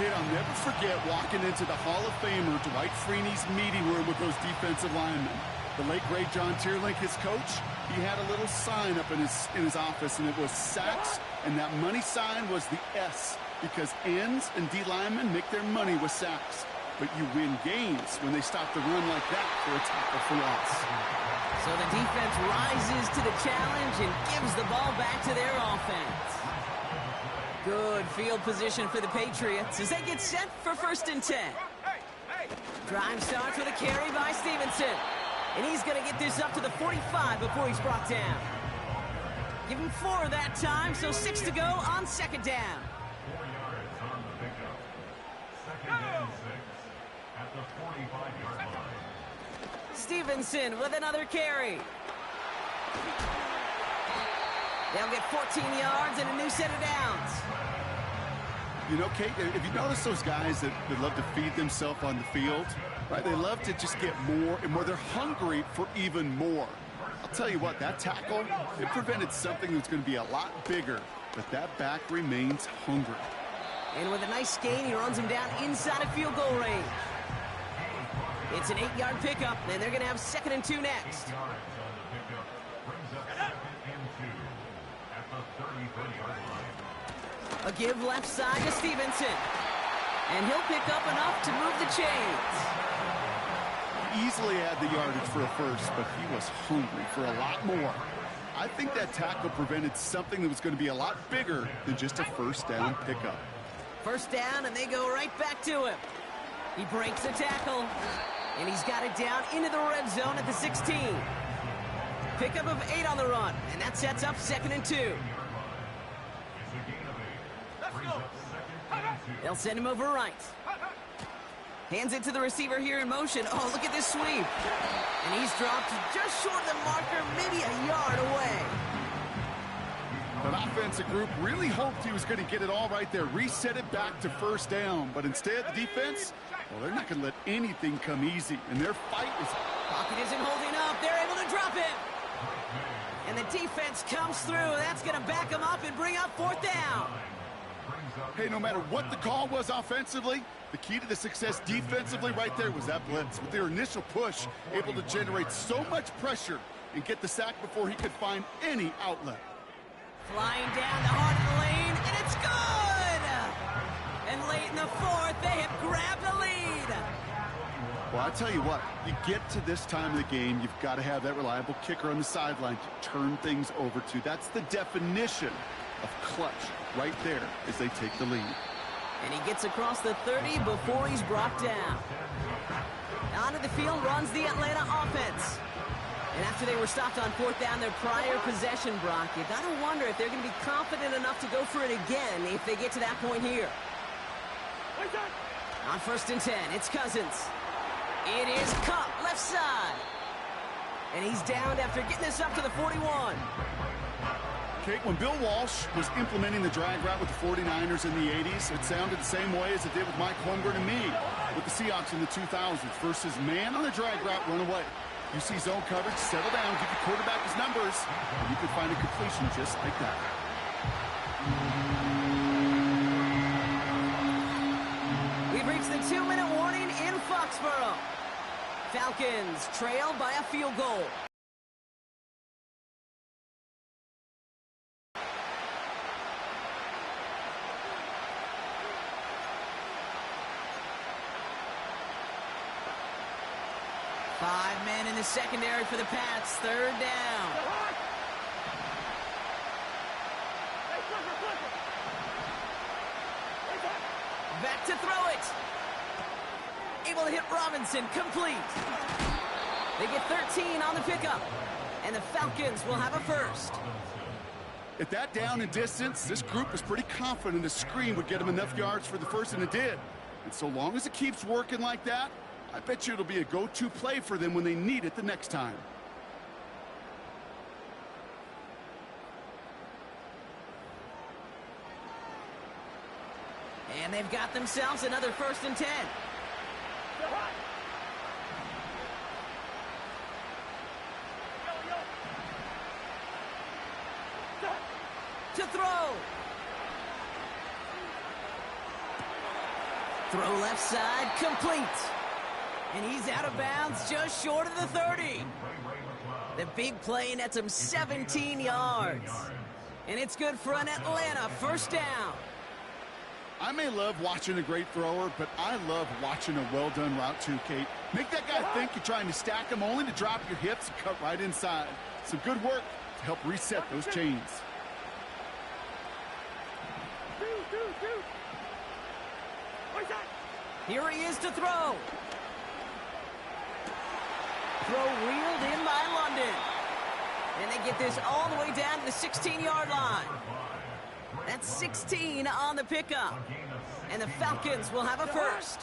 Kid, I'll never forget walking into the Hall of Famer Dwight Freeney's meeting room with those defensive linemen. The late, great John Tierlink, his coach, he had a little sign up in his office, and it was sacks, and that money sign was the S, because ends and D linemen make their money with sacks. But you win games when they stop the run like that for a tackle for loss. So the defense rises to the challenge and gives the ball back to their offense. Good field position for the Patriots as they get set for 1st and 10. Drive starts with a carry by Stevenson. And he's going to get this up to the 45 before he's brought down. Give him 4 that time, so 6 to go on 2nd down. 4 yards on the pickup. 2nd and 6 at the 45-yard line. Stevenson with another carry. They'll get 14 yards and a new set of downs. You know, Kate, if you notice those guys that love to feed themselves on the field, right? They love to just get more and more. They're hungry for even more. I'll tell you what, that tackle, it prevented something that's going to be a lot bigger, but that back remains hungry. And with a nice gain, he runs him down inside of field goal range. It's an 8-yard pickup, and they're going to have 2nd and 2 next. A give left side to Stevenson. And he'll pick up enough to move the chains. Easily had the yardage for a first, but he was hungry for a lot more. I think that tackle prevented something that was going to be a lot bigger than just a first down pickup. First down, and they go right back to him. He breaks the tackle, and he's got it down into the red zone at the 16. Pickup of 8 on the run, and that sets up 2nd and 2. They'll send him over right. Hands it to the receiver here in motion. Oh, look at this sweep. And he's dropped just short of the marker, maybe a yard away. That offensive group really hoped he was going to get it all right there, reset it back to first down. But instead, the defense, well, they're not going to let anything come easy. And their fight is... Pocket isn't holding up. They're able to drop it. And the defense comes through. That's going to back them up and bring up 4th down. Hey, no matter what the call was offensively, the key to the success defensively right there was that blitz. With their initial push, able to generate so much pressure and get the sack before he could find any outlet. Flying down the heart of the lane, and it's good! And late in the 4th, they have grabbed the lead. Well, I tell you what, you get to this time of the game, you've got to have that reliable kicker on the sideline to turn things over to. That's the definition of clutch right there as they take the lead. And he gets across the 30 before he's brought down. Onto the field runs the Atlanta offense. And after they were stopped on 4th down their prior possession, Brock, you got to wonder if they're going to be confident enough to go for it again if they get to that point here. On 1st and 10, it's Cousins. It is Cup, left side. And he's downed after getting this up to the 41. Kate, when Bill Walsh was implementing the drag route with the 49ers in the 80s, it sounded the same way as it did with Mike Holmgren and me with the Seahawks in the 2000s versus man on the drag route, run away. You see zone coverage, settle down, give your quarterback his numbers, and you can find a completion just like that. We've reached the 2-minute warning in Foxborough. Falcons trail by a field goal. Five men in the secondary for the Pats. 3rd down. Back to throw it. Able to hit Robinson. Complete. They get 13 on the pickup. And the Falcons will have a first. At that down and distance, this group was pretty confident a screen would get them enough yards for the first, and it did. And so long as it keeps working like that, I bet you it'll be a go-to play for them when they need it the next time. And they've got themselves another 1st and 10. To throw. Throw left side, complete. And he's out of bounds just short of the 30. The big play nets him 17 yards. And it's good for an Atlanta 1st down. I may love watching a great thrower, but I love watching a well-done route too, Kate. Make that guy think you're trying to stack him only to drop your hips and cut right inside. Some good work to help reset those chains. Here he is to throw. Throw reeled in by London. And they get this all the way down to the 16-yard line. That's 16 on the pickup. And the Falcons will have a first.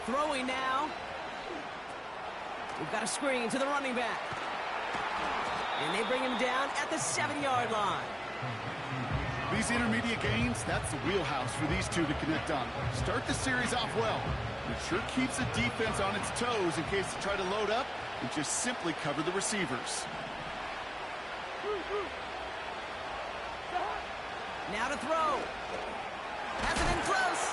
Throwing now. We've got a screen to the running back. And they bring him down at the 7-yard line. These intermediate gains, that's the wheelhouse for these two to connect on. Start the series off well. It sure keeps the defense on its toes in case they try to load up and just simply cover the receivers. Now to throw. Has it in close.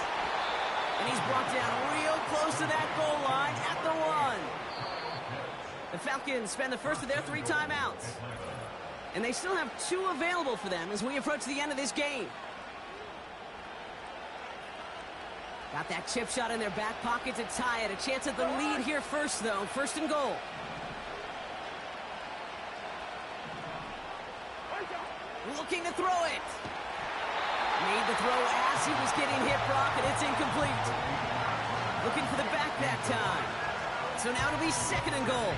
And he's brought down real close to that goal line at the 1. The Falcons spend the first of their 3 timeouts. And they still have 2 available for them as we approach the end of this game. Got that chip shot in their back pocket to tie it. A chance at the lead here first, though. First and goal. Looking to throw it. Made the throw as he was getting hit, Brock, and it's incomplete. Looking for the back that time. So now it'll be second and goal.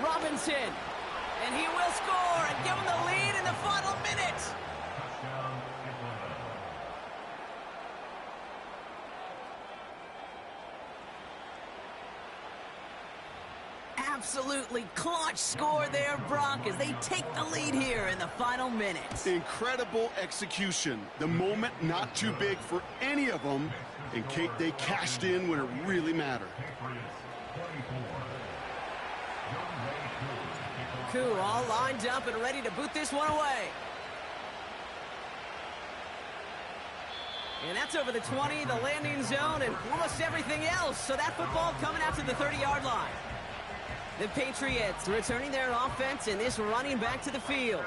Robinson, and he will score and give him the lead in the final minute. Absolutely clutch score there, Brock, as they take the lead here in the final minute. Incredible execution. The moment not too big for any of them. And Kate, they cashed in when it really mattered. Koo all lined up and ready to boot this one away. And that's over the 20, the landing zone, and almost everything else. So that football coming out to the 30-yard line. The Patriots returning their offense and this running back to the field.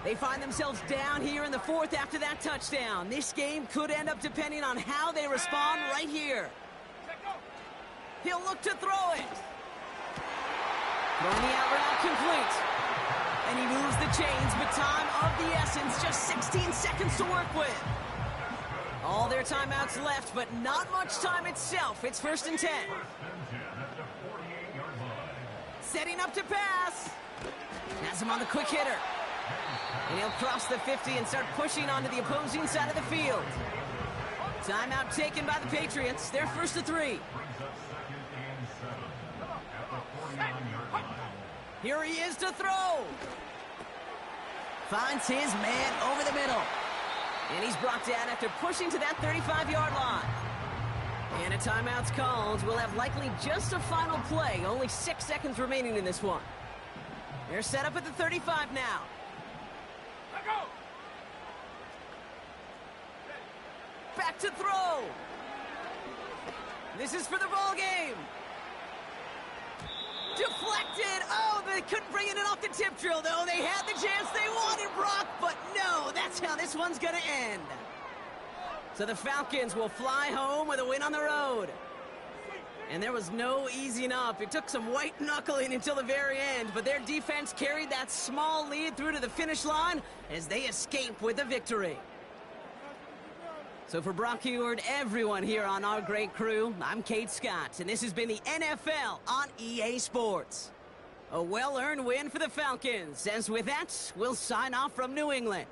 They find themselves down here in the 4th after that touchdown. This game could end up depending on how they respond right here. He'll look to throw it. Throwing the out route complete. And he moves the chains, but time of the essence, just 16 seconds to work with. All their timeouts left, but not much time itself. It's 1st and 10. Setting up to pass. Has him on the quick hitter. And he'll cross the 50 and start pushing onto the opposing side of the field. Timeout taken by the Patriots. They're 1st and 3. Here he is to throw. Finds his man over the middle. And he's brought down after pushing to that 35-yard line. And a timeout's called. We'll have likely just a final play. Only 6 seconds remaining in this one. They're set up at the 35 now. Back to throw. This is for the ball game. Deflected. Oh, they couldn't bring it in off the tip drill, though. They had the chance they wanted, Brock, but no, that's how this one's going to end. So the Falcons will fly home with a win on the road. And there was no easing up. It took some white knuckling until the very end, but their defense carried that small lead through to the finish line as they escape with a victory. So for Brock Heward, everyone here on our great crew, I'm Kate Scott, and this has been the NFL on EA Sports. A well-earned win for the Falcons, as with that, we'll sign off from New England.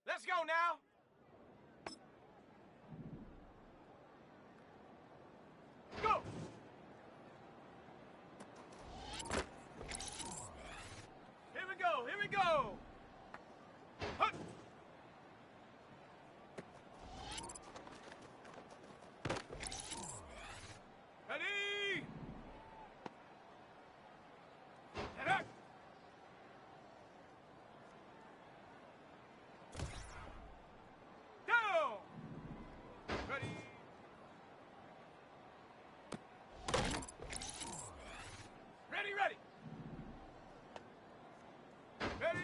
Let's go now. Go. Here we go. Here we go. Hup. Ready. Get up. Down. Ready. Ready, ready. Ready.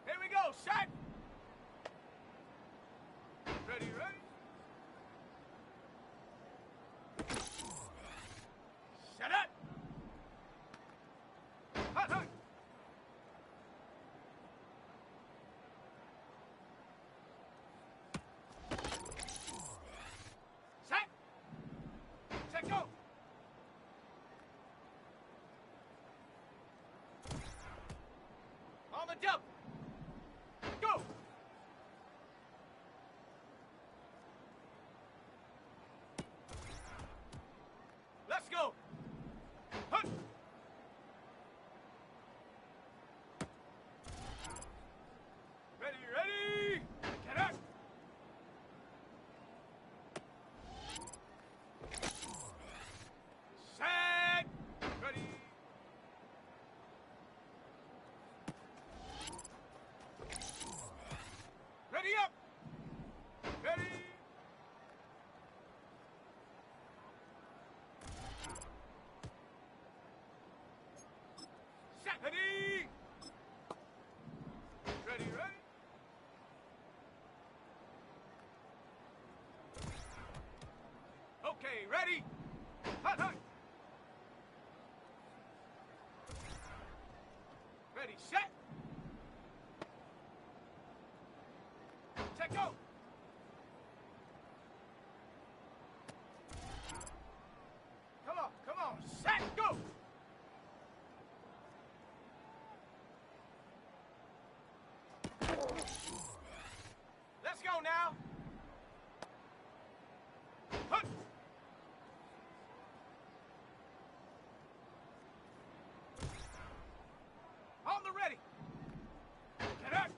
Here we go, shot. Ready, ready. Shut up. Hot, hot. Set. Set, go. On the jump. Go. Let's go. Hup. Ready, ready. Get up. Set. Ready. Ready up. Ready. Set. Ready. Ready, ready. Okay, ready. Hot, hot. Ready, set. Set, go. Come on, set, go. Let's go now. Hup. On the ready. Get up.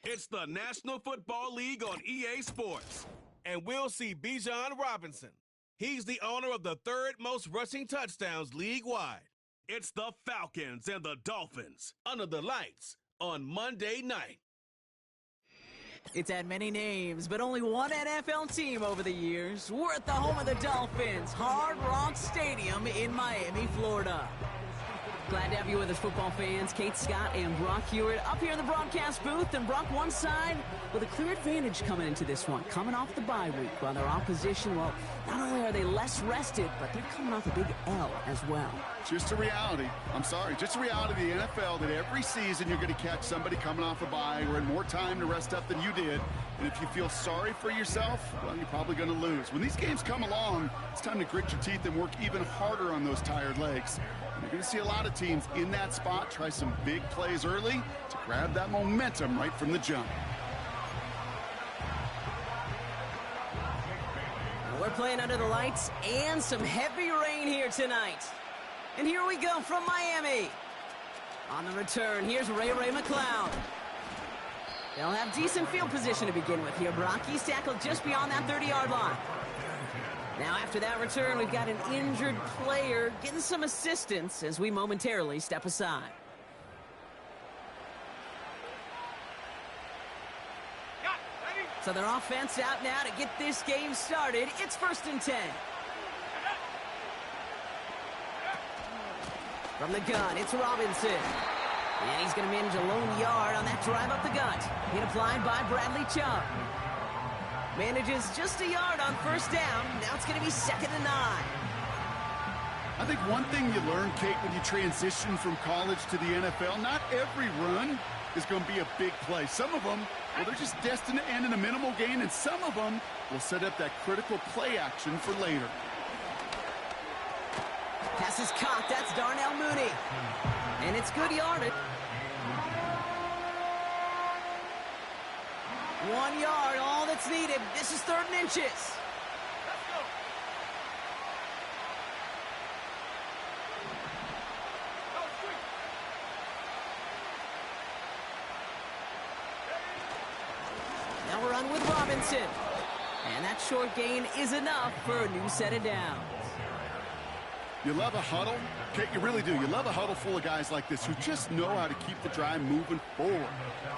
It's the National Football League on EA Sports. And we'll see Bijan Robinson. He's the owner of the third most rushing touchdowns league-wide. It's the Falcons and the Dolphins under the lights on Monday night. It's had many names, but only one NFL team over the years. We're at the home of the Dolphins, Hard Rock Stadium in Miami, Florida. Glad to have you with us, football fans. Kate Scott and Brock Hewitt up here in the broadcast booth. And Brock, one side with a clear advantage coming into this one, coming off the bye week, while their opposition, well, not only are they less rested, but they're coming off a big L as well. Just a reality. I'm sorry. Just a reality of the NFL that every season you're going to catch somebody coming off a bye or in more time to rest up than you did. And if you feel sorry for yourself, well, you're probably going to lose. When these games come along, it's time to grit your teeth and work even harder on those tired legs. You're going to see a lot of teams in that spot try some big plays early to grab that momentum right from the jump. We're playing under the lights and some heavy rain here tonight. And here we go from Miami. On the return, here's Ray McCloud. They'll have decent field position to begin with here, Brock. He's tackled just beyond that 30-yard line. Now, after that return, we've got an injured player getting some assistance as we momentarily step aside. So their offense out now to get this game started. It's 1st and 10. From the gun, it's Robinson. And he's going to manage a lone yard on that drive up the gut. Hit applied by Bradley Chubb. Manages just a yard on 1st down. Now it's going to be 2nd and 9. I think one thing you learn, Kate, when you transition from college to the NFL, not every run is going to be a big play. Some of them, well, they're just destined to end in a minimal gain, and some of them will set up that critical play action for later. Pass is caught. That's Darnell Mooney. And it's good yardage. 1 yard, all that's needed. This is 3rd and inches. Now we're on with Robinson. And that short gain is enough for a new set of downs. You love a huddle? Kate, you really do. You love a huddle full of guys like this who just know how to keep the drive moving forward.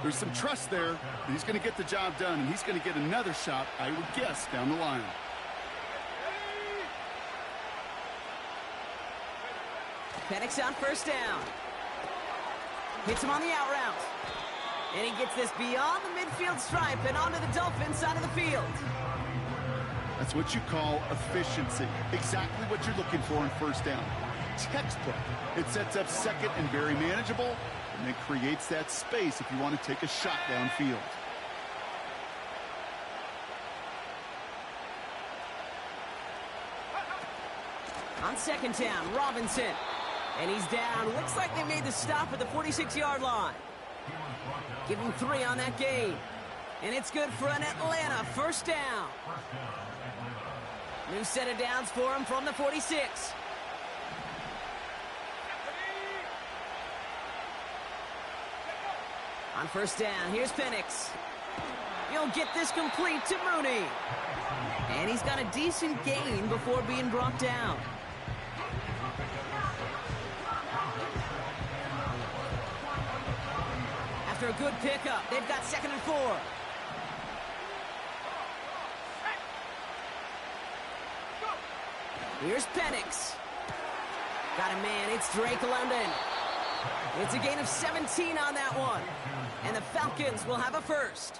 There's some trust there that he's going to get the job done, and he's going to get another shot, I would guess, down the line. Penix on 1st down. Hits him on the out route. And he gets this beyond the midfield stripe and onto the Dolphins side of the field. That's what you call efficiency. Exactly what you're looking for in 1st down. Textbook. It sets up 2nd and very manageable, and then creates that space if you want to take a shot downfield. On 2nd down, Robinson. And he's down. Looks like they made the stop at the 46-yard line. Give him 3 on that gain. And it's good for an Atlanta 1st down. New set of downs for him from the 46. On 1st down, here's Penix. He'll get this complete to Mooney. And he's got a decent gain before being brought down. After a good pickup, they've got 2nd and 4. Here's Penix. Got a man, it's Drake London. It's a gain of 17 on that one. And the Falcons will have a 1st.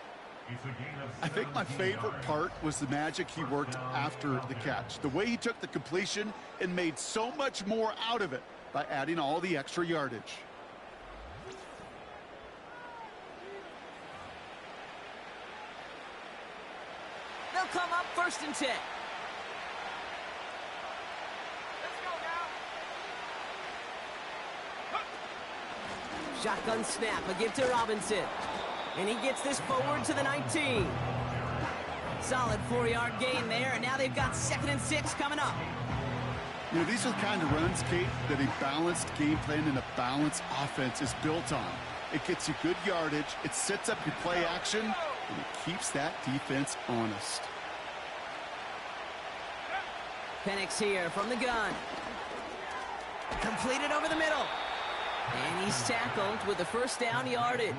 I think my favorite part was the magic he worked after the catch. The way he took the completion and made so much more out of it by adding all the extra yardage. They'll come up 1st and 10. Shotgun snap, a give to Robinson. And he gets this forward to the 19. Solid 4-yard gain there, and now they've got 2nd and 6 coming up. You know, these are the kind of runs, Kate, that a balanced game plan and a balanced offense is built on. It gets you good yardage, it sets up your play action, and it keeps that defense honest. Penix here from the gun. Completed over the middle. And he's tackled with the first down yardage.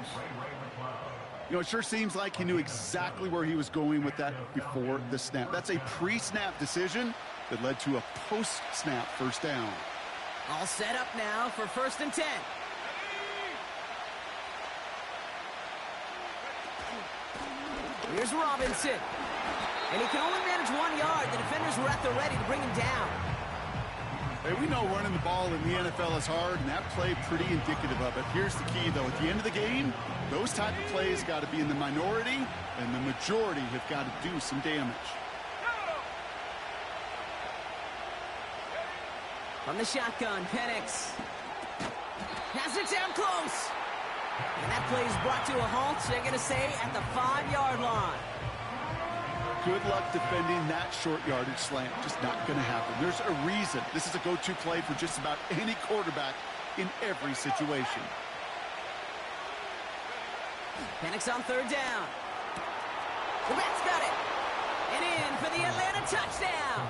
You know, it sure seems like he knew exactly where he was going with that before the snap. That's a pre-snap decision that led to a post-snap first down. All set up now for 1st and 10. Here's Robinson. And he can only manage 1 yard. The defenders were at the ready to bring him down. Hey, we know running the ball in the NFL is hard, and that play pretty indicative of it. Here's the key, though. At the end of the game, those type of plays got to be in the minority, and the majority have got to do some damage. From the shotgun, Penix. Has it down close. And that play is brought to a halt, so they're going to say at the 5-yard line. Good luck defending that short yardage slant. Just not going to happen. There's a reason. This is a go-to play for just about any quarterback in every situation. Penix on 3rd down. The Reds got it. And in for the Atlanta touchdown.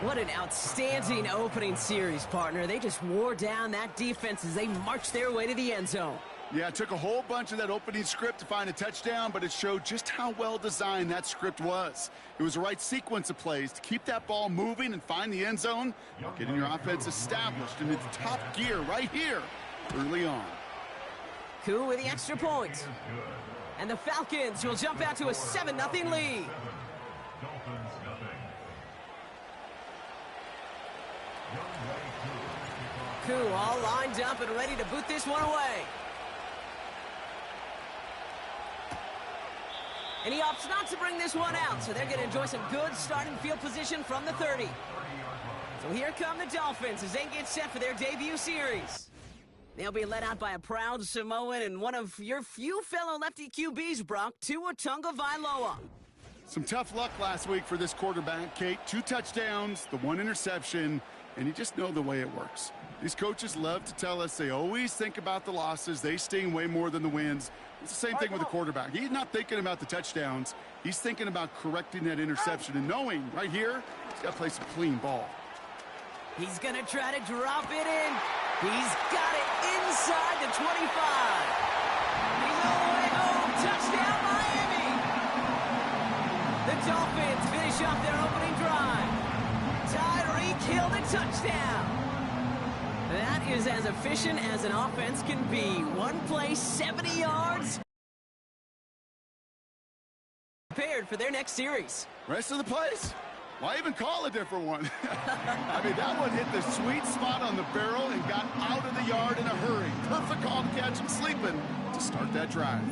What an outstanding opening series, partner. They just wore down that defense as they marched their way to the end zone. Yeah, it took a whole bunch of that opening script to find a touchdown, but it showed just how well designed that script was. It was the right sequence of plays to keep that ball moving and find the end zone, getting your offense established in its top gear right here early on. Koo with the extra point. And the Falcons will jump out to a 7-0 lead. Koo all lined up and ready to boot this one away. And he opts not to bring this one out, so they're going to enjoy some good starting field position from the 30. So here come the Dolphins as they get set for their debut series. They'll be led out by a proud Samoan and one of your few fellow lefty QBs, Brock, Tua Tagovailoa. Some tough luck last week for this quarterback, Kate. 2 touchdowns, the 1 interception, and you just know the way it works. These coaches love to tell us they always think about the losses. They sting way more than the wins. It's the same thing with the quarterback. He's not thinking about the touchdowns. He's thinking about correcting that interception and knowing right here he's got to play some clean ball. He's going to try to drop it in. He's got it inside the 25. He's all the way home. Touchdown, Miami. The Dolphins finish off their opening drive. Tyreek Hill the touchdown. That is as efficient as an offense can be. One play, 70 yards. Prepared for their next series. Rest of the plays? Why even call a different one? I mean, that one hit the sweet spot on the barrel and got out of the yard in a hurry. Perfect call to catch him sleeping to start that drive.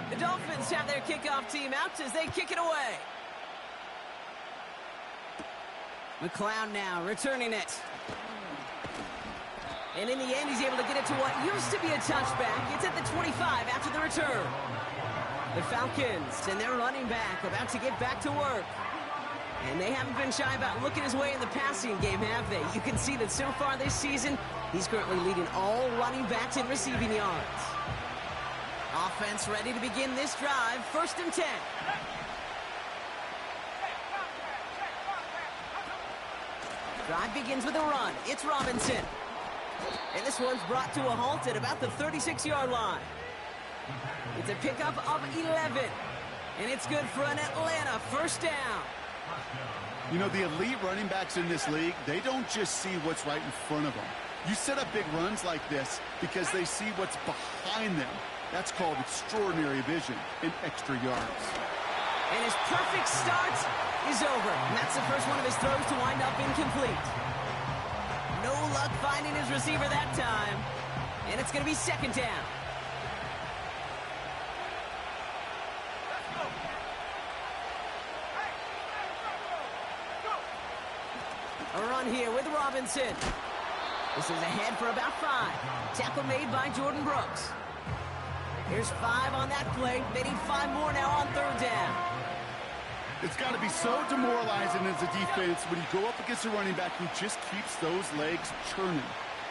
The Dolphins have their kickoff team out as they kick it away. McLeod now returning it. And in the end, he's able to get it to what used to be a touchback. It's at the 25 after the return. The Falcons and their running back about to get back to work. And they haven't been shy about looking his way in the passing game, have they? You can see that so far this season, he's currently leading all running backs in receiving yards. Offense ready to begin this drive. 1st and 10. Drive begins with a run. It's Robinson. And this one's brought to a halt at about the 36-yard line. It's a pickup of 11. And it's good for an Atlanta first down. You know, the elite running backs in this league, they don't just see what's right in front of them. You set up big runs like this because they see what's behind them. That's called extraordinary vision and extra yards. And his perfect start is over. And that's the first one of his throws to wind up incomplete. No luck finding his receiver that time. And it's going to be 2nd down. A run here with Robinson. This is ahead for about 5. Tackle made by Jordan Brooks. Here's 5 on that play. They need 5 more now on 3rd down. It's got to be so demoralizing as a defense when you go up against a running back who just keeps those legs churning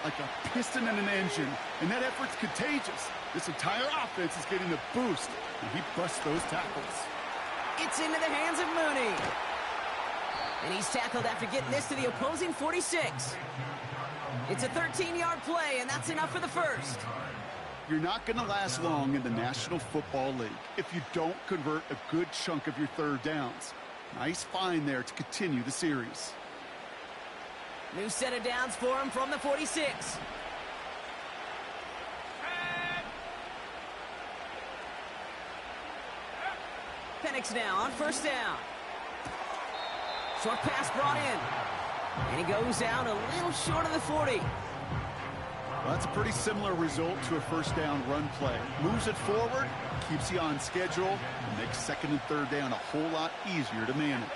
like a piston in an engine, and that effort's contagious. This entire offense is getting a boost, and he busts those tackles. It's into the hands of Mooney. And he's tackled after getting this to the opposing 46. It's a 13-yard play, and that's enough for the first. You're not going to last long in the National Football League if you don't convert a good chunk of your third downs. Nice find there to continue the series. New set of downs for him from the 46. Penix now on first down. Short pass brought in. And he goes down a little short of the 40. Well, that's a pretty similar result to a first down run play. Moves it forward, keeps you on schedule, and makes second and third down a whole lot easier to manage.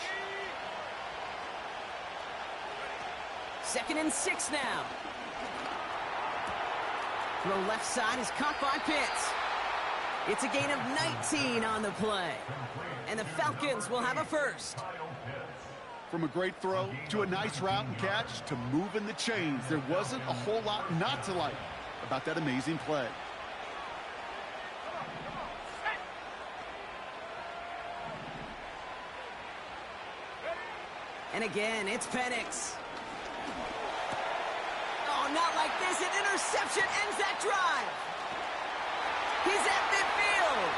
2nd and 6 now. Throw left side is caught by Pitts. It's a gain of 19 on the play. And the Falcons will have a first. From a great throw to a nice route and catch to moving the chains, there wasn't a whole lot not to like about that amazing play. And again, it's Penix. Oh, not like this. An interception ends that drive. He's at midfield.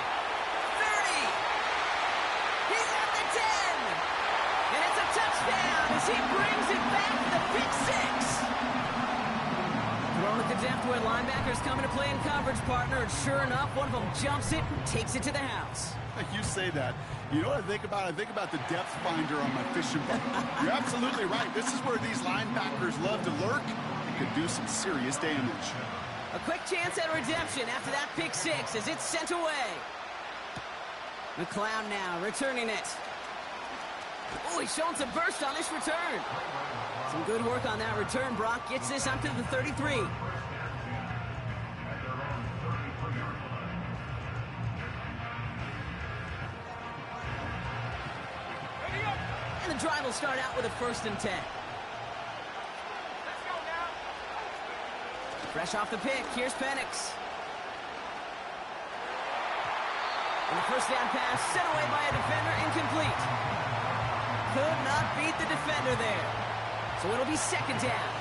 30. He's at the 10. And it's a touchdown as he brings it back to the pick six. Thrown at the depth where linebackers come into play in coverage, partner. And sure enough, one of them jumps it and takes it to the house. You say that. You know what I think about? I think about the depth finder on my fishing boat. You're absolutely right. This is where these linebackers love to lurk. They could do some serious damage. A quick chance at redemption after that pick six as it's sent away. McLeod now returning it. Oh, he's showing some burst on this return. Some good work on that return. Brock gets this up to the 33. And the drive will start out with a 1st and 10. Fresh off the pick, here's Penix. And the first down pass sent away by a defender, incomplete. Could not beat the defender there. So it'll be 2nd down.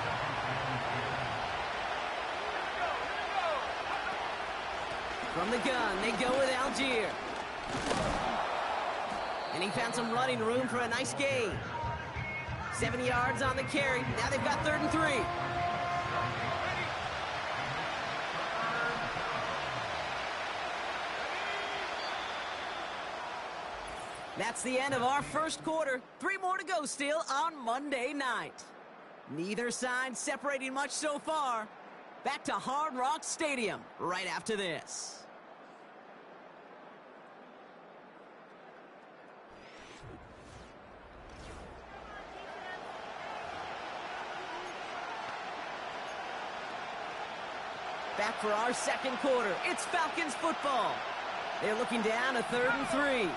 From the gun, they go with Algier. And he found some running room for a nice gain. 7 yards on the carry. Now they've got 3rd and 3. That's the end of our first quarter. 3 more to go still on Monday night. Neither side separating much so far. Back to Hard Rock Stadium right after this. Back for our second quarter. It's Falcons football. They're looking down a 3rd and 3.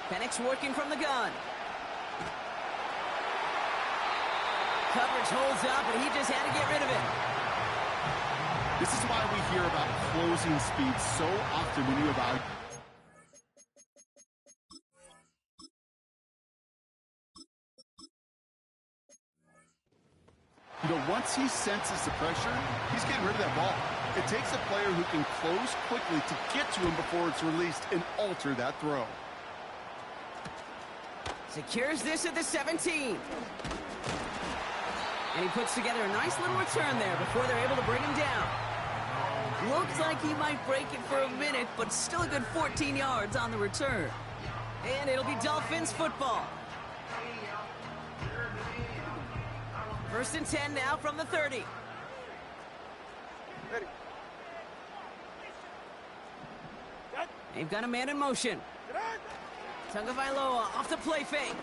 Penix working from the gun. Coverage holds up, and he just had to get rid of it. This is why we hear about closing speed so often when you evaluate. You know, once he senses the pressure, he's getting rid of that ball. It takes a player who can close quickly to get to him before it's released and alter that throw. Secures this at the 17. And he puts together a nice little return there before they're able to bring him down. Looks like he might break it for a minute, but still a good 14 yards on the return. And it'll be Dolphins football. 1st and 10 now from the 30. Ready. They've got a man in motion. Tagovailoa off the play fake.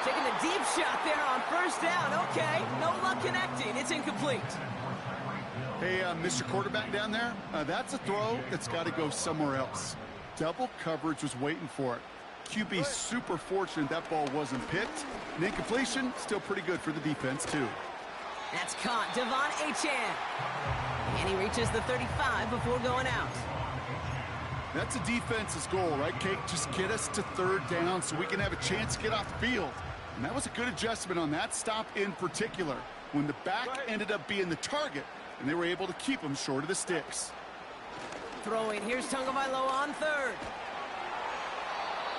Taking a deep shot there on 1st down. Okay, no luck connecting. It's incomplete. Hey, Mr. Quarterback down there, that's a throw that's got to go somewhere else. Double coverage was waiting for it. QB super fortunate that ball wasn't picked. And incompletion, still pretty good for the defense, too. That's caught. Devon Achane. And he reaches the 35 before going out. That's a defense's goal, right, Kate? Just get us to third down so we can have a chance to get off the field. And that was a good adjustment on that stop in particular, when the back ended up being the target, and they were able to keep him short of the sticks. Throwing. Here's Tagovailoa on third.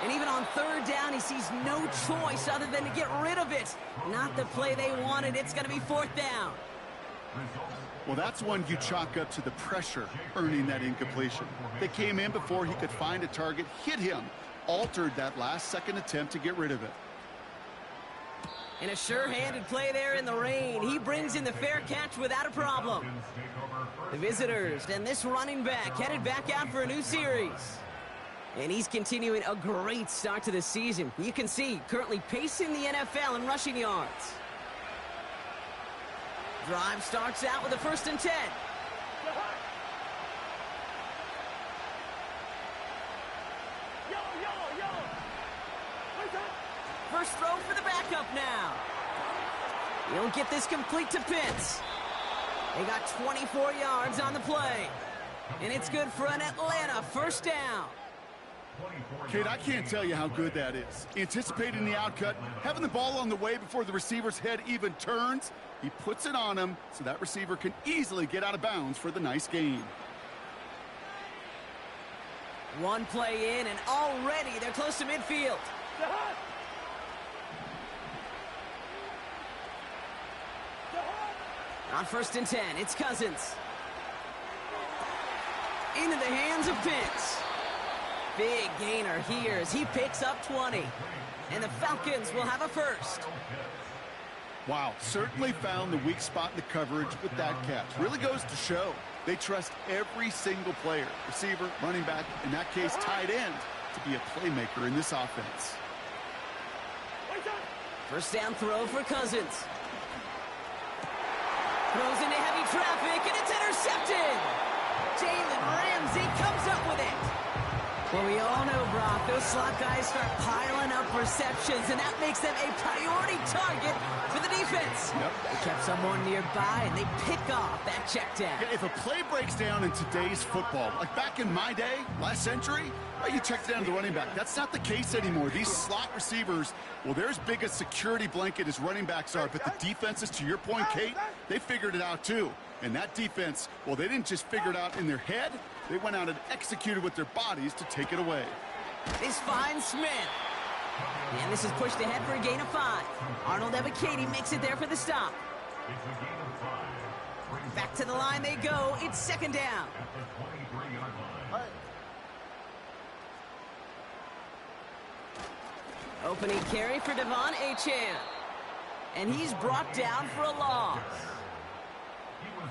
And even on third down, he sees no choice other than to get rid of it. Not the play they wanted. It's going to be fourth down. Well, that's one you chalk up to the pressure earning that incompletion. They came in before he could find a target, hit him, altered that last-second attempt to get rid of it. And a sure-handed play there in the rain. He brings in the fair catch without a problem. The visitors and this running back headed back out for a new series. And he's continuing a great start to the season. You can see currently pacing the NFL in rushing yards. Drive starts out with a 1st and 10. First throw for the backup now. He'll get this complete to Pitts. They got 24 yards on the play. And it's good for an Atlanta first down. Kate, I can't tell you how good that is. Anticipating the outcut, having the ball on the way before the receiver's head even turns. He puts it on him so that receiver can easily get out of bounds for the nice gain. One play in, and already they're close to midfield. On 1st and 10, it's Cousins. Into the hands of Pitts. Big gainer here as he picks up 20. And the Falcons will have a first. Wow, certainly found the weak spot in the coverage with that catch. Really goes to show they trust every single player, receiver, running back, in that case tight end, to be a playmaker in this offense. First down throw for Cousins. Throws into heavy traffic, and it's intercepted. Jalen Ramsey comes up with it. Well, we all know, Brock, those slot guys start piling up receptions, and that makes them a priority target for the defense. Yep. They kept someone nearby, and they pick off that check down. Yeah, if a play breaks down in today's football, like back in my day, last century, you check down to the running back. That's not the case anymore. These slot receivers, well, they're as big a security blanket as running backs are, but the defenses, to your point, Kate, they figured it out too. And that defense, well, they didn't just figure it out in their head. They went out and executed with their bodies to take it away. This finds Smith. And this is pushed ahead for a gain of 5. Arnold Ebiketie makes it there for the stop. Back to the line they go. It's 2nd down. Opening carry for Devon Achane. And he's brought down for a loss.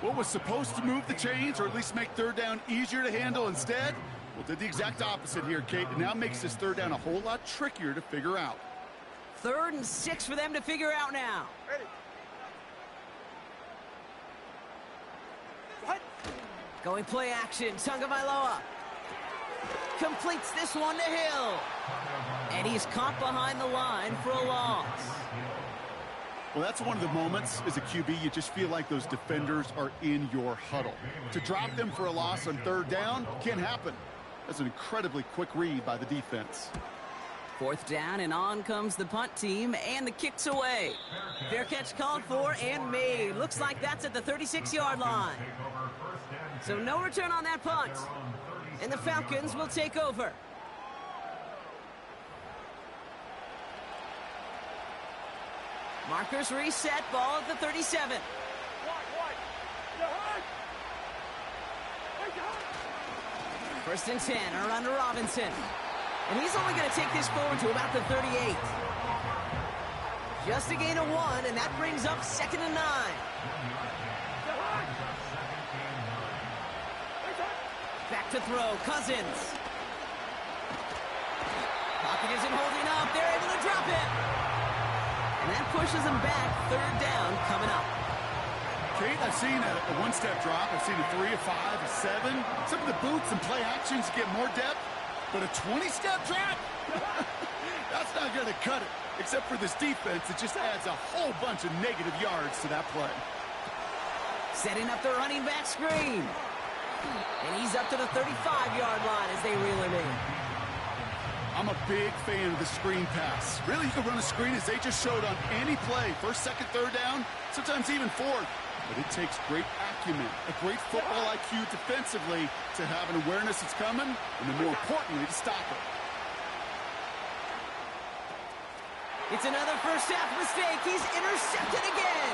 What was supposed to move the chains, or at least make third down easier to handle instead? Well, did the exact opposite here, Kate, and now makes this third down a whole lot trickier to figure out. 3rd and 6 for them to figure out now. Ready. Going play action, Tagovailoa. Completes this one to Hill. And he's caught behind the line for a loss. Well, that's one of the moments as a QB you just feel like those defenders are in your huddle. To drop them for a loss on third down can't happen. That's an incredibly quick read by the defense. 4th down, and on comes the punt team, and the kick's away. Fair catch called for and made. Looks like that's at the 36-yard line. So no return on that punt. And the Falcons will take over. Markers reset, ball at the 37. First and 10, or under Robinson. And he's only going to take this forward to about the 38. Just a gain of 1, and that brings up 2nd and 9. Back to throw, Cousins. Pocket isn't holding up. They're able to drop it. And that pushes them back. 3rd down coming up. Kate, I've seen a one-step drop. I've seen a 3, a 5, a 7. Some of the boots and play actions get more depth, but a 20-step drop? That's not going to cut it, except for this defense that just adds a whole bunch of negative yards to that play. Setting up the running back screen. And he's up to the 35-yard line as they reel him in. I'm a big fan of the screen pass. Really, you can run a screen as they just showed on any play. First, second, third down, sometimes even fourth. But it takes great acumen, a great football IQ defensively to have an awareness it's coming, and then more importantly, to stop it. It's another first half mistake. He's intercepted again.